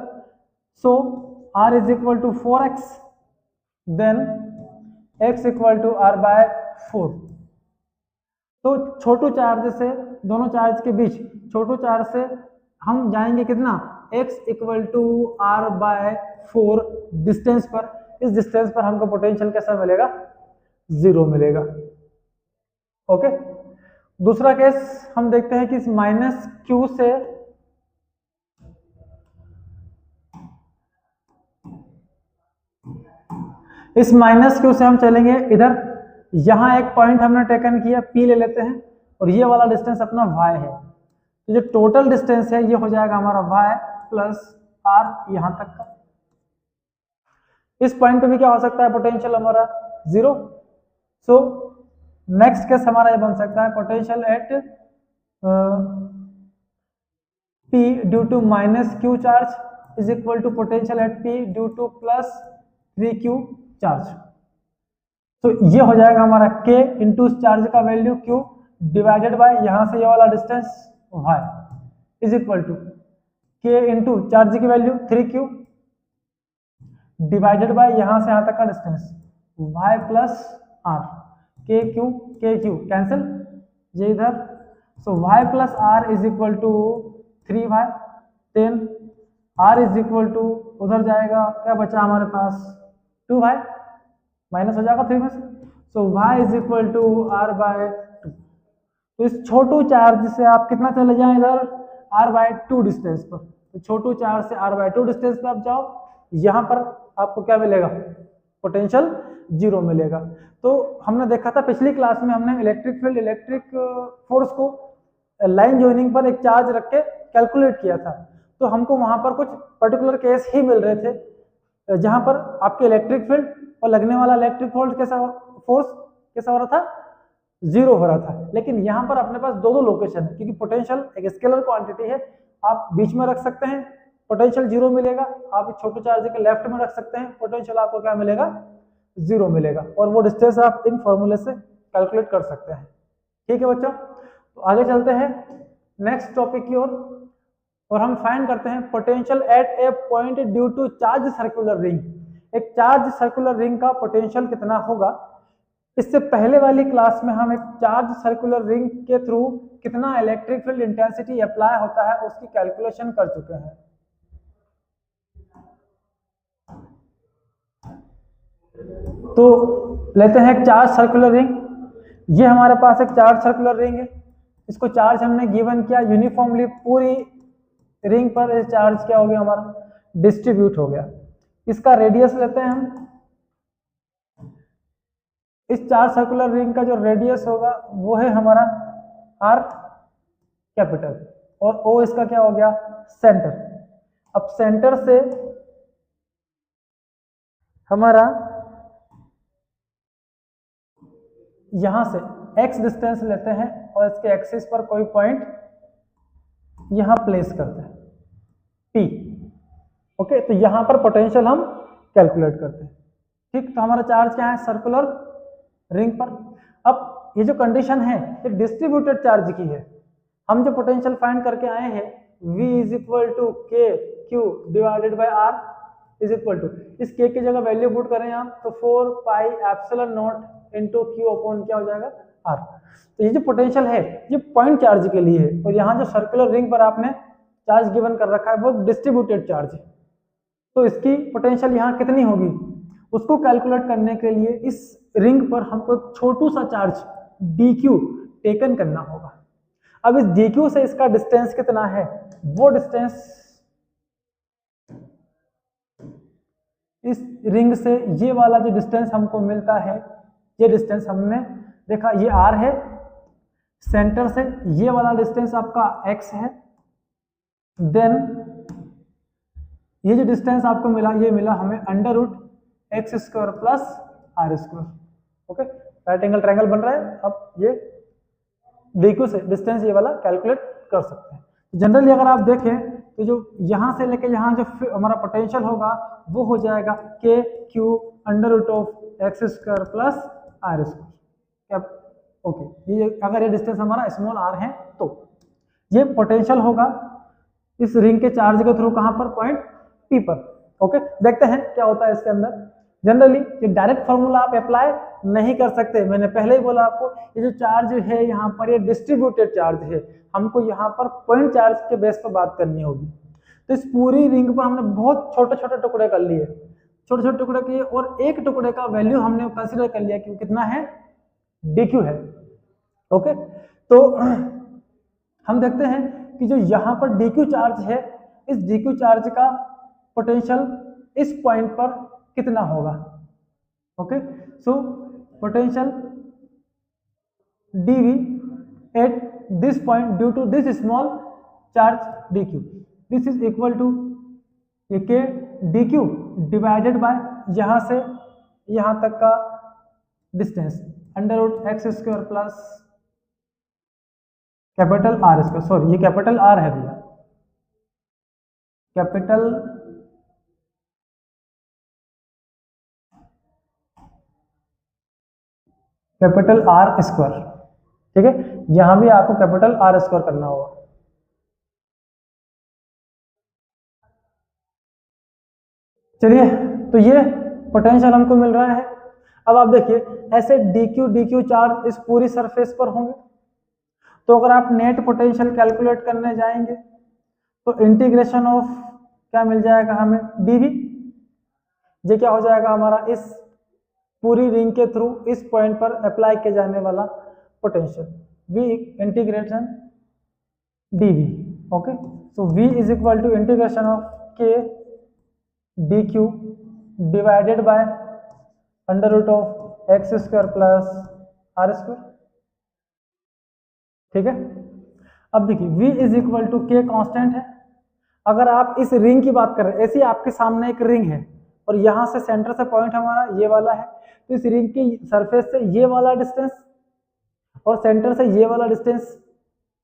so r is equal to 4x, then x equal to r by 4। तो छोटू चार्ज से, दोनों चार्ज के बीच छोटू चार्ज से हम जाएंगे कितना, x equal to r by 4 distance पर। इस डिस्टेंस पर हमको पोटेंशियल कैसा मिलेगा, 0 मिलेगा। ओके, दूसरा केस हम देखते हैं कि इस माइनस क्यू से हम चलेंगे इधर, यहां एक पॉइंट हमने टेकन किया p ले लेते हैं, और ये वाला डिस्टेंस अपना y है, तो जो टोटल डिस्टेंस है ये हो जाएगा हमारा y प्लस r यहां तक का। इस पॉइंट पे भी क्या हो सकता है, पोटेंशियल हमारा 0। सो नेक्स्ट केस हमारा ये बन सकता है, potential at p due to minus Q charge is equal to potential at p due to plus 3q charge. तो ये हो जाएगा हमारा k इंटू इस चार्ज का वैल्यू q डिवाइडेड बाय यहाँ से ये वाला distance y is equal to k into charge की वैल्यू 3q डिवाइडेड बाय यहाँ से यहाँ तक का distance y plus r k q cancel ये इधर, so y plus r is equal to 3y 10 r is equal to उधर जाएगा क्या बचा हमारे पास 2y माइनस हो जाएगा 3 में से, so y is equal to r by 2। तो इस छोटू चार्ज से आप कितना चले जाएं इधर r बाय 2 डिस्टेंस पर, तो छोटू चार्ज से r बाय 2 डिस्टेंस पर आप जाओ, यहाँ पर आपको क्या मिलेगा पोटेंशियल जीरो मिलेगा। तो हमने देखा था पिछली क्लास में हमने इलेक्ट्रिक फील्ड इलेक्ट्रिक फोर्स को लाइन ज्वाइनिंग पर एक चार्ज रख के कैलकुलेट किया था, तो हमको वहां पर कुछ पर्टिकुलर केस ही मिल रहे थे जहां पर आपके इलेक्ट्रिक फील्ड और लगने वाला इलेक्ट्रिक फोर्स कैसा हो रहा था, जीरो हो रहा था। लेकिन यहाँ पर अपने पास दो लोकेशन है, क्योंकि पोटेंशियल एक स्केलर क्वांटिटी है, आप बीच में रख सकते हैं पोटेंशियल जीरो मिलेगा, आप इस छोटे चार्ज के लेफ्ट में रख सकते हैं पोटेंशियल आपको क्या मिलेगा जीरो मिलेगा, और वो डिस्टेंस आप इन फॉर्मूले से कैलकुलेट कर सकते हैं। ठीक है बच्चों, तो आगे चलते हैं नेक्स्ट टॉपिक की ओर और हम फाइंड करते हैं potential at a point due to charge circular ring. एक चार्ज सर्कुलर रिंग का पोटेंशियल कितना होगा, इससे पहले वाली क्लास में हम एक चार्ज सर्कुलर रिंग के थ्रू कितना इलेक्ट्रिक फील्ड इंटेंसिटी अप्लाई होता है उसकी कैलकुलेशन कर चुके हैं। तो लेते हैं एक चार्ज सर्कुलर रिंग, ये हमारे पास एक चार्ज सर्कुलर रिंग है, इसको चार्ज हमने गिवन किया यूनिफॉर्मली पूरी रिंग पर, ये चार्ज क्या हो गया हमारा डिस्ट्रीब्यूट हो गया। इसका रेडियस लेते हैं हम, इस चार्ज सर्कुलर रिंग का जो रेडियस होगा वो है हमारा r कैपिटल और o इसका क्या हो गया सेंटर। अब सेंटर से हमारा यहां से x डिस्टेंस लेते हैं और इसके एक्सिस पर कोई पॉइंट यहां प्लेस करते हैं p। ओके, तो यहां पर पोटेंशियल हम कैलकुलेट करते हैं। ठीक, तो हमारा चार्ज क्या है सर्कुलर रिंग पर। अब ये जो कंडीशन है ये डिस्ट्रीब्यूटेड चार्ज की है, हम जो पोटेंशियल फाइंड करके आए हैं v is equal to K Q divided by r is equal to, इस k की जगह वैल्यू पुट करें आप तो 4 pi epsilon not into q upon क्या हो जाएगा r। तो ये जो पोटेंशियल है ये पॉइंट चार्ज के लिए है, और यहाँ जो सर्कुलर रिंग पर आपने चार्ज गिवन कर रखा है वो डिस्ट्रीब्यूटेड चार्ज है, तो इसकी पोटेंशियल यहाँ कितनी होगी उसको कैलकुलेट करने के लिए इस रिंग पर हमको एक छोटू सा चार्ज dq टेकन करना होगा। अब इस dq से इसका डिस्टेंस कितना है, वो डिस्टेंस इस रिंग से ये वाला जो डिस्टेंस हमको मिलता है, ये डिस्टेंस हमने देखा ये r है, सेंटर से ये वाला डिस्टेंस आपका x है, देन ये जो डिस्टेंस आपको मिला ये मिला हमें under root x square plus are square. Okay, right angle triangle बन रहा है। अब ये dq से डिस्टेंस ये वाला कैलकुलेट कर सकते हैं। जनरली अगर आप देखें तो जो यहाँ से लेके यहाँ जो हमारा पोटेंशियल होगा वो हो जाएगा K Q under root of x square plus are square. Okay, ये अगर ये डिस्टेंस हमारा स्मॉल r है तो ये पोटेंशियल होगा इस रिंग के चार्ज के थ्रू कहाँ पर पॉइंट P पर। ओके, देखते हैं क्या होता है इसके अंदर। जनरली ये डायरेक्ट फॉर्मूला आप अप्लाई नहीं कर सकते, मैंने पहले ही बोला आपको ये जो चार्ज है यहाँ पर ये डिस्ट्रीब्यूटेड चार्ज है, हमको यहाँ पर पॉइंट चार्ज के बेस पर बात करनी होगी। तो इस पूरी रिंग पर हमने बहुत छोटे छोटे टुकड़े कर लिए, छोटे छोटे टुकड़े किए और एक टुकड़े का वैल्यू हमने कंसिडर कर लिया कि कितना है dq है। ओके, तो हम देखते हैं कि जो यहाँ पर dq चार्ज है इस dq चार्ज का पोटेंशियल इस पॉइंट पर कितना होगा। Okay, so potential dv at this point due to this small charge dq, this is equal to k dq divided by यहां से यहां तक का distance under root x square plus capital R square. Sorry ये capital R है भैया, capital capital R square. ठीक है, यहां भी आपको कैपिटल आर स्क्वायर करना होगा। चलिए, तो ये पोटेंशियल हमको मिल रहा है। अब आप देखिए, ऐसे डी क्यू चार्ज इस पूरी सरफेस पर होंगे, तो अगर आप नेट पोटेंशियल कैलकुलेट करने जाएंगे तो इंटीग्रेशन ऑफ क्या मिल जाएगा हमें, डीवी। ये क्या हो जाएगा हमारा, इस पूरी रिंग के थ्रू इस पॉइंट पर अप्लाई किया जाने वाला potential, V integration dV. Okay, so V is equal to integration of k d q divided by under root of x square plus are square. ठीक है, अब देखिए v is equal to k constant है। अगर आप इस ring की बात करें, ऐसी आपके सामने एक रिंग है और यहां से सेंटर से पॉइंट हमारा ये वाला है, तो इस रिंग की सरफेस से ये वाला डिस्टेंस और सेंटर से ये वाला डिस्टेंस,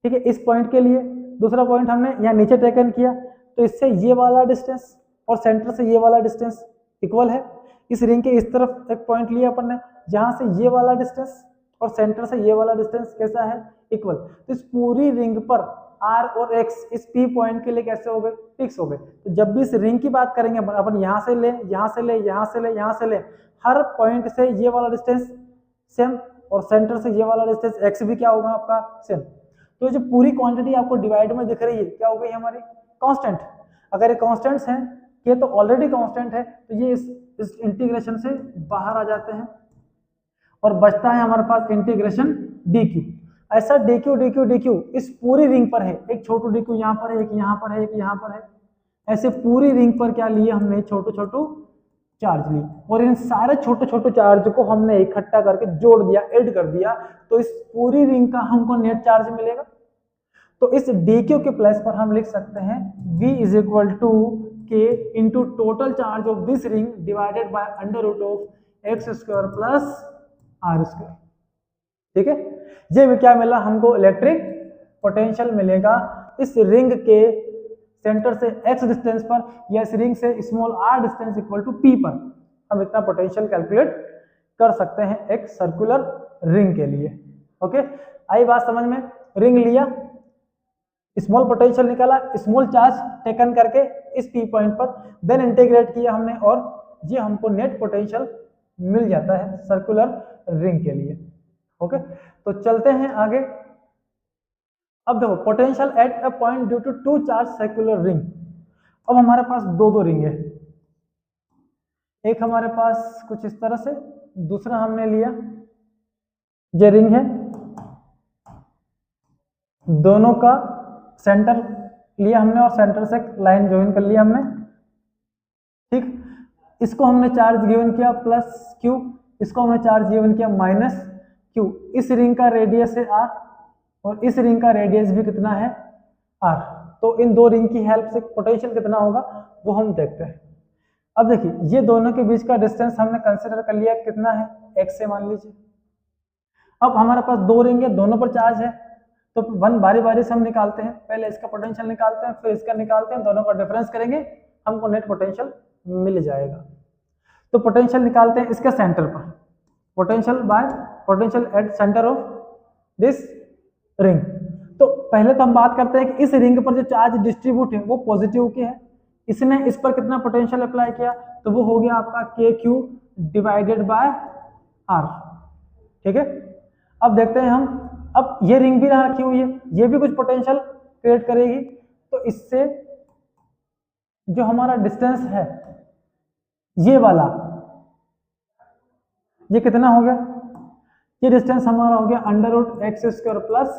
ठीक है, इस पॉइंट के लिए। दूसरा पॉइंट हमने यहाँ नीचे टेकन किया, तो इससे ये वाला डिस्टेंस और सेंटर से ये वाला डिस्टेंस इक्वल है। इस रिंग के इस तरफ एक पॉइंट लिया अपन ने, जहां से ये वाला डिस्टेंस और सेंटर से ये वाला डिस्टेंस कैसा है, इक्वल। तो इस पूरी रिंग पर आर और एक्स इस पी पॉइंट के लिए कैसे हो गए, फिक्स हो गए। तो जब भी इस रिंग की बात करेंगे अपन यहाँ से ले, यहाँ से ले, यहाँ से ले, यहाँ से ले, हर पॉइंट से ये वाला डिस्टेंस सेम और सेंटर से ये वाला डिस्टेंस एक्स भी क्या होगा आपका, सेम। तो जो पूरी क्वांटिटी आपको डिवाइड में दिख रही है, क्या हो गई हमारी, कांस्टेंट। अगर ये कांस्टेंट्स हैं, ये तो ऑलरेडी कांस्टेंट है, तो ये इस इंटीग्रेशन से बाहर आ जाते हैं और बचता है हमारे पास इंटीग्रेशन डी क्यू। ऐसा D Q D Q D Q इस पूरी रिंग पर है, एक छोटू डी क्यू यहाँ पर है, एक यहाँ पर है, एक यहाँ पर है। ऐसे पूरी रिंग पर क्या लिए हमने, छोटू छोटू चार्ज लिए, और इन सारे छोटे छोटे चार्ज को हमने इकट्ठा करके जोड़ दिया, ऐड कर दिया, तो इस पूरी रिंग का हमको नेट चार्ज मिलेगा। तो इस डी क्यू के प्लेस पर हम लिख सकते हैं V is equal to K into total charge of this ring divided by under root of x square plus are square. ठीक है, ये भी क्या मिला हमको, इलेक्ट्रिक पोटेंशियल मिलेगा इस रिंग के सेंटर से x डिस्टेंस पर, या इस रिंग से small r distance equal to p पर हम इतना पोटेंशियल कैलकुलेट कर सकते हैं एक सर्कुलर रिंग के लिए। ओके, आई बात समझ में। रिंग लिया, स्मॉल पोटेंशियल निकाला, स्मॉल चार्ज टेकन करके इस p पॉइंट पर, देन इंटीग्रेट किया हमने, और ये हमको नेट पोटेंशियल मिल जाता है सर्कुलर रिंग के लिए। ओके, तो चलते हैं आगे। अब देखो, potential at a point due to to charge circular ring. अब हमारे पास दो रिंग है, एक हमारे पास कुछ इस तरह से, दूसरा हमने लिया ये रिंग है, दोनों का सेंटर लिया हमने और सेंटर से लाइन ज्वाइन कर लिया हमने। ठीक, इसको हमने चार्ज गिवन किया प्लस क्यू, इसको हमने चार्ज गिवन किया माइनस क्यू। इस रिंग का रेडियस है आर और इस रिंग का रेडियस भी कितना है, आर। तो इन दो रिंग की हेल्प से पोटेंशियल कितना होगा वो हम देखते हैं। अब देखिए, ये दोनों के बीच का डिस्टेंस हमने कंसीडर कर लिया, कितना है, x से मान लीजिए। अब हमारे पास दो रिंग है, दोनों पर चार्ज है, तो वन बारी बारी से हम निकालते हैं, पहले इसका पोटेंशियल निकालते हैं, फिर इसका निकालते हैं, दोनों का डिफरेंस करेंगे, हमको नेट पोटेंशियल मिल जाएगा। तो पोटेंशियल निकालते हैं इसके सेंटर पर, potential bye potential at centre of this ring. तो पहले तो हम बात करते हैं कि इस रिंग पर जो चार्ज डिस्ट्रीब्यूट है वो पॉजिटिव के है, इसने इस पर कितना पोटेंशियल अप्लाई किया, तो वो हो गया आपका के क्यू डिवाइडेड बाय आर। ठीक है, अब देखते हैं हम, अब ये रिंग भी यहाँ रखी हुई है, ये भी कुछ पोटेंशियल क्रिएट करेगी, तो इससे जो हमारा डिस्टेंस है ये वाला, ये कितना हो गया, ये डिस्टेंस हमारा हो गया under root x square plus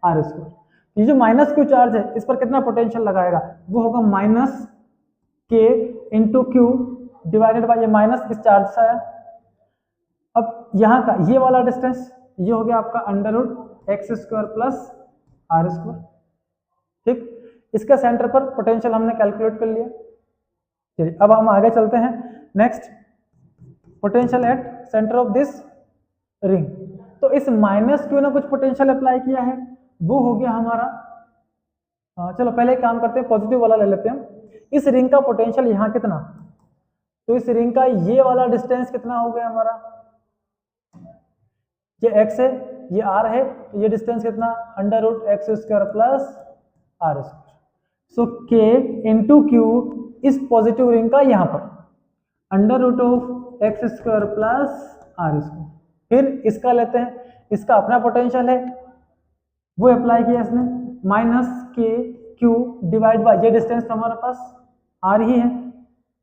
are square. ये जो माइनस क्यू चार्ज है इस पर कितना पोटेंशियल लगाएगा, वो होगा माइनस के इंटू क्यू डिवाइडेड बाय ये माइनस इस चार्ज से आया। अब यहाँ का ये वाला डिस्टेंस ये हो गया आपका under root x square plus are square. ठीक, इसके सेंटर पर पोटेंशियल हमने कैलकुलेट कर लिया। चलिए, अब हम आगे चलते हैं। Next, potential at centre of this ring. तो इस माइनस क्यू ने कुछ पोटेंशियल अप्लाई किया है, वो हो गया हमारा, चलो पहले एक काम करते हैं, पॉजिटिव वाला ले लेते हैं। इस रिंग का पोटेंशियल यहाँ कितना, तो इस रिंग का ये वाला डिस्टेंस कितना हो गया हमारा, ये x है, ये r है, तो ये डिस्टेंस कितना, under root x square plus are square. So k into Q इस पॉजिटिव रिंग का यहाँ पर under root of x square plus are square. फिर इसका लेते हैं, इसका अपना पोटेंशियल है वो अप्लाई किया इसने, minus K Q divide by ये डिस्टेंस तो हमारे पास आर ही है,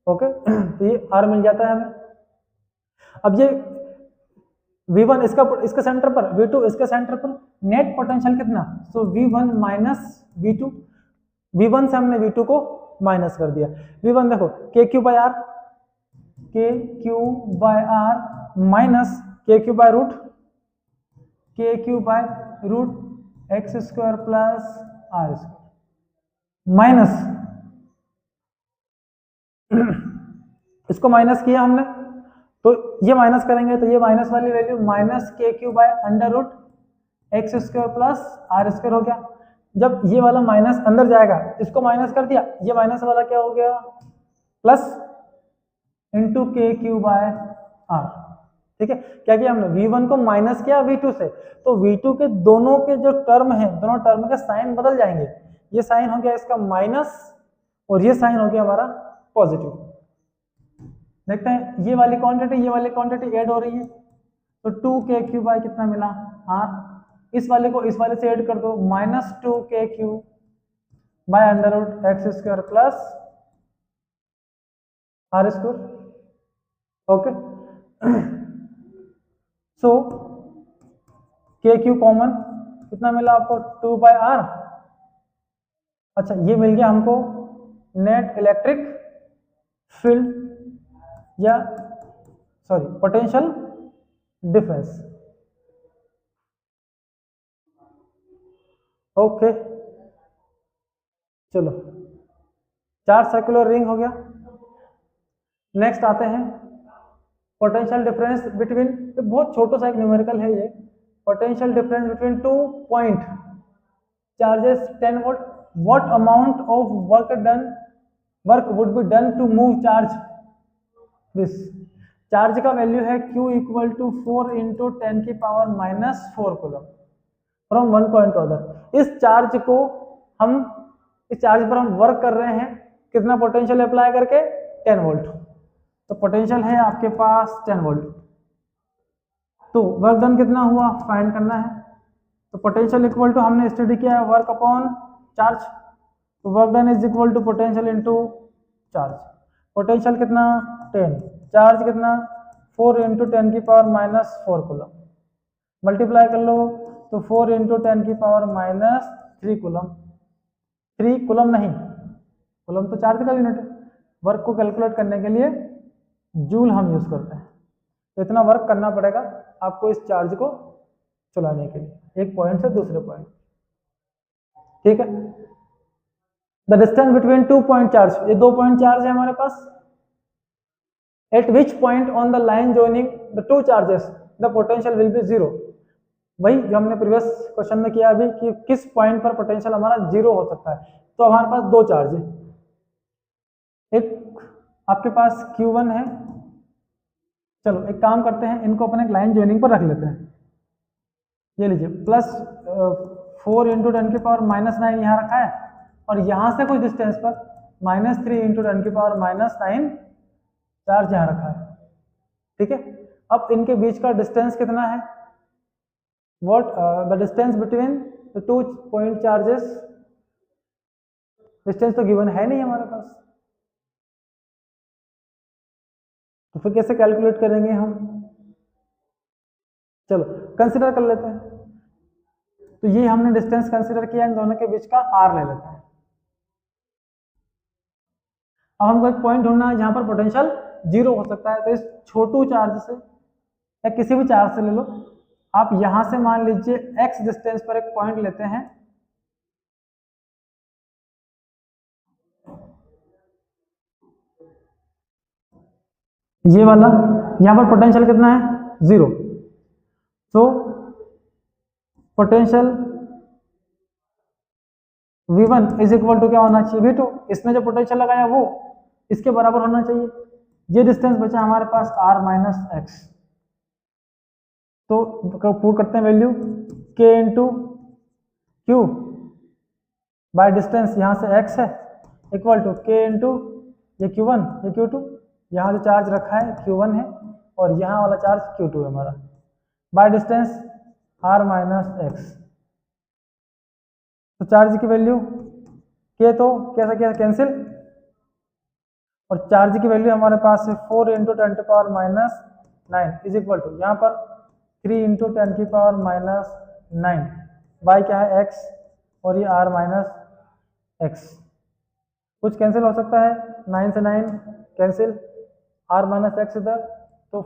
ओके तो ये आर मिल जाता है हमें। अब ये V1 इसका सेंटर पर, V2 इसके सेंटर पर, नेट पोटेंशियल कितना, सो V1 माइनस V2, V1 से हमने V2 को माइनस कर दिया। V1 देखो K Q by R minus K Q by root x square plus are square minus इसको माइनस किया हमने, तो ये माइनस करेंगे तो ये माइनस वाली value minus K Q by under root x square plus are square हो गया। जब ये वाला माइनस अंदर जाएगा, इसको माइनस कर दिया, ये माइनस वाला क्या हो गया, प्लस इंटू के क्यू बाय आर। ठीक है, क्या किया हमने, V1 को माइनस किया V2 से, तो V2 के दोनों के जो टर्म है, दोनों टर्म के साइन बदल जाएंगे। ये साइन हो गया इसका माइनस और ये साइन हो गया हमारा पॉजिटिव। देखते हैं ये वाली क्वांटिटी ऐड हो रही है, तो 2k क्यू बाय कितना मिला r, इस वाले को इस वाले से ऐड कर दो, minus 2k Q by under root x square plus are square, okay. So k Q common कितना मिला आपको, 2 बाय r। अच्छा ये मिल गया हमको नेट इलेक्ट्रिक फील्ड या सॉरी पोटेंशियल डिफरेंस, ओके। चलो चार्ज सर्कुलर रिंग हो गया। नेक्स्ट आते हैं पोटेंशियल डिफरेंस बिटवीन, बहुत छोटा सा एक न्यूमेरिकल है ये, potential difference between 2 point charges 10 volt, what amount of work would be done to move charge this. Charge का वैल्यू है Q इक्वल टू 4 इंटू 10 की power minus 4 coulomb from one point to other. इस charge पर हम work कर रहे हैं, कितना पोटेंशियल अप्लाई करके, 10 वोल्ट। तो पोटेंशियल है आपके पास 10 वोल्ट, तो वर्क डन कितना हुआ फाइंड करना है। तो पोटेंशियल इक्वल टू हमने स्टडी किया है वर्क अपॉन चार्ज, तो work done is equal to potential into charge. Potential कितना 10, चार्ज कितना 4 इंटू 10 की पावर माइनस 4 कूलम, मल्टीप्लाई कर लो तो 4 इंटू 10 की पावर माइनस 3 कूलम। 3 कूलम नहीं, कूलम तो चार्ज का यूनिट है, वर्क को कैलकुलेट करने के लिए जूल हम यूज करते हैं। तो इतना वर्क करना पड़ेगा आपको इस चार्ज को चलाने के लिए, एक पॉइंट से दूसरे पॉइंट। ठीक है, the distance between 2 point charge, ये 2 पॉइंट चार्ज है हमारे पास। At which point on the line joining the 2 charges the potential will be 0। वही जो हमने प्रीवियस क्वेश्चन में किया अभी कि किस पॉइंट पर पोटेंशियल हमारा 0 हो सकता है। तो हमारे पास 2 चार्ज है, एक आपके पास Q1 है, चलो एक काम करते हैं, इनको अपने लाइन जॉइनिंग पर रख लेते हैं। ये लीजिए प्लस 4 इंटू 10 की पावर माइनस 9 यहाँ रखा है, और यहाँ से कुछ डिस्टेंस पर माइनस 3 इंटू 10 की पावर माइनस 9 चार्ज यहाँ रखा है। ठीक है, अब इनके बीच का डिस्टेंस कितना है, what the distance between the 2 point charges, distance तो गिवन है नहीं हमारे पास, तो फिर कैसे कैलकुलेट करेंगे हम। चलो कंसीडर कर लेते हैं, तो ये हमने डिस्टेंस कंसीडर किया, इन दोनों के बीच का r ले लेते हैं। अब हमको एक पॉइंट ढूंढना है जहां पर पोटेंशियल 0 हो सकता है, तो इस छोटू चार्ज से या किसी भी चार्ज से ले लो आप, यहां से मान लीजिए x डिस्टेंस पर एक पॉइंट लेते हैं, ये वाला, यहां पर पोटेंशियल कितना है 0। तो potential V1 is equal to क्या होना चाहिए, V2। इसने जो पोटेंशियल लगाया वो इसके बराबर होना चाहिए। ये डिस्टेंस बचा हमारे पास r माइनस एक्स, तो पुट करते हैं value k into Q by distance, यहाँ से x है, इक्वल टू k इंटू ये q1 ये q2, यहाँ जो चार्ज रखा है q1 है और यहाँ वाला चार्ज q2 है हमारा, by distance r minus x. तो चार्ज की वैल्यू k तो कैसा क्या कैंसिल, और चार्ज की वैल्यू हमारे पास है 4 इंटू 10 की power minus 9 is equal to यहाँ पर 3 इंटू 10 की पावर माइनस 9 बाई क्या है x और ये r माइनस x। कुछ कैंसिल हो सकता है, 9 से 9 कैंसिल, r माइनस एक्स इधर, तो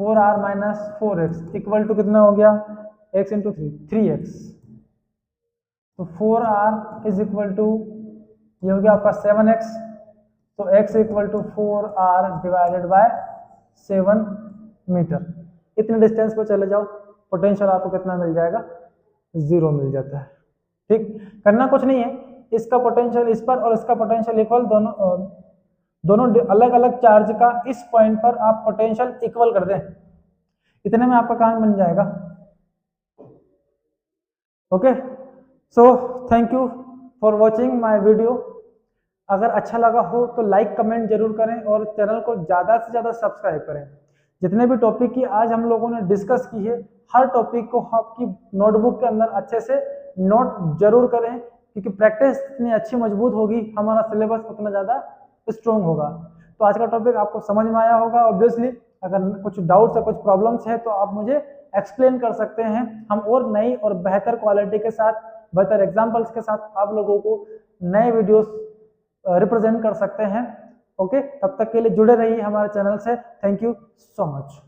4r minus 4x equal to कितना हो गया, x इंटू 3x। तो 4r इज इक्वल टू ये हो गया आपका 7x, तो x equal to 4r divided by 7 metre. इतने डिस्टेंस पर चले जाओ, पोटेंशियल आपको कितना मिल जाएगा, 0 मिल जाता है। ठीक, करना कुछ नहीं है, इसका पोटेंशियल इस पर और इसका पोटेंशियल इक्वल, दोनों अलग अलग चार्ज का इस पॉइंट पर आप पोटेंशियल इक्वल कर दें, इतने में आपका काम बन जाएगा। Okay, so thank you for watching my video. अगर अच्छा लगा हो तो लाइक कमेंट जरूर करें और चैनल को ज़्यादा से ज़्यादा सब्सक्राइब करें। जितने भी टॉपिक की आज हम लोगों ने डिस्कस की है, हर टॉपिक को आपकी नोटबुक के अंदर अच्छे से नोट जरूर करें, क्योंकि प्रैक्टिस जितनी अच्छी मजबूत होगी हमारा सिलेबस उतना ज़्यादा स्ट्रॉन्ग होगा। तो आज का टॉपिक आपको समझ में आया होगा ऑब्वियसली। अगर कुछ डाउट्स या कुछ प्रॉब्लम्स है तो आप मुझे एक्सप्लेन कर सकते हैं, हम और नई और बेहतर क्वालिटी के साथ, बेहतर एग्जाम्पल्स के साथ आप लोगों को नए वीडियोस रिप्रेजेंट कर सकते हैं। ओके, तब तक के लिए जुड़े रहिए हमारे चैनल से। Thank you so much.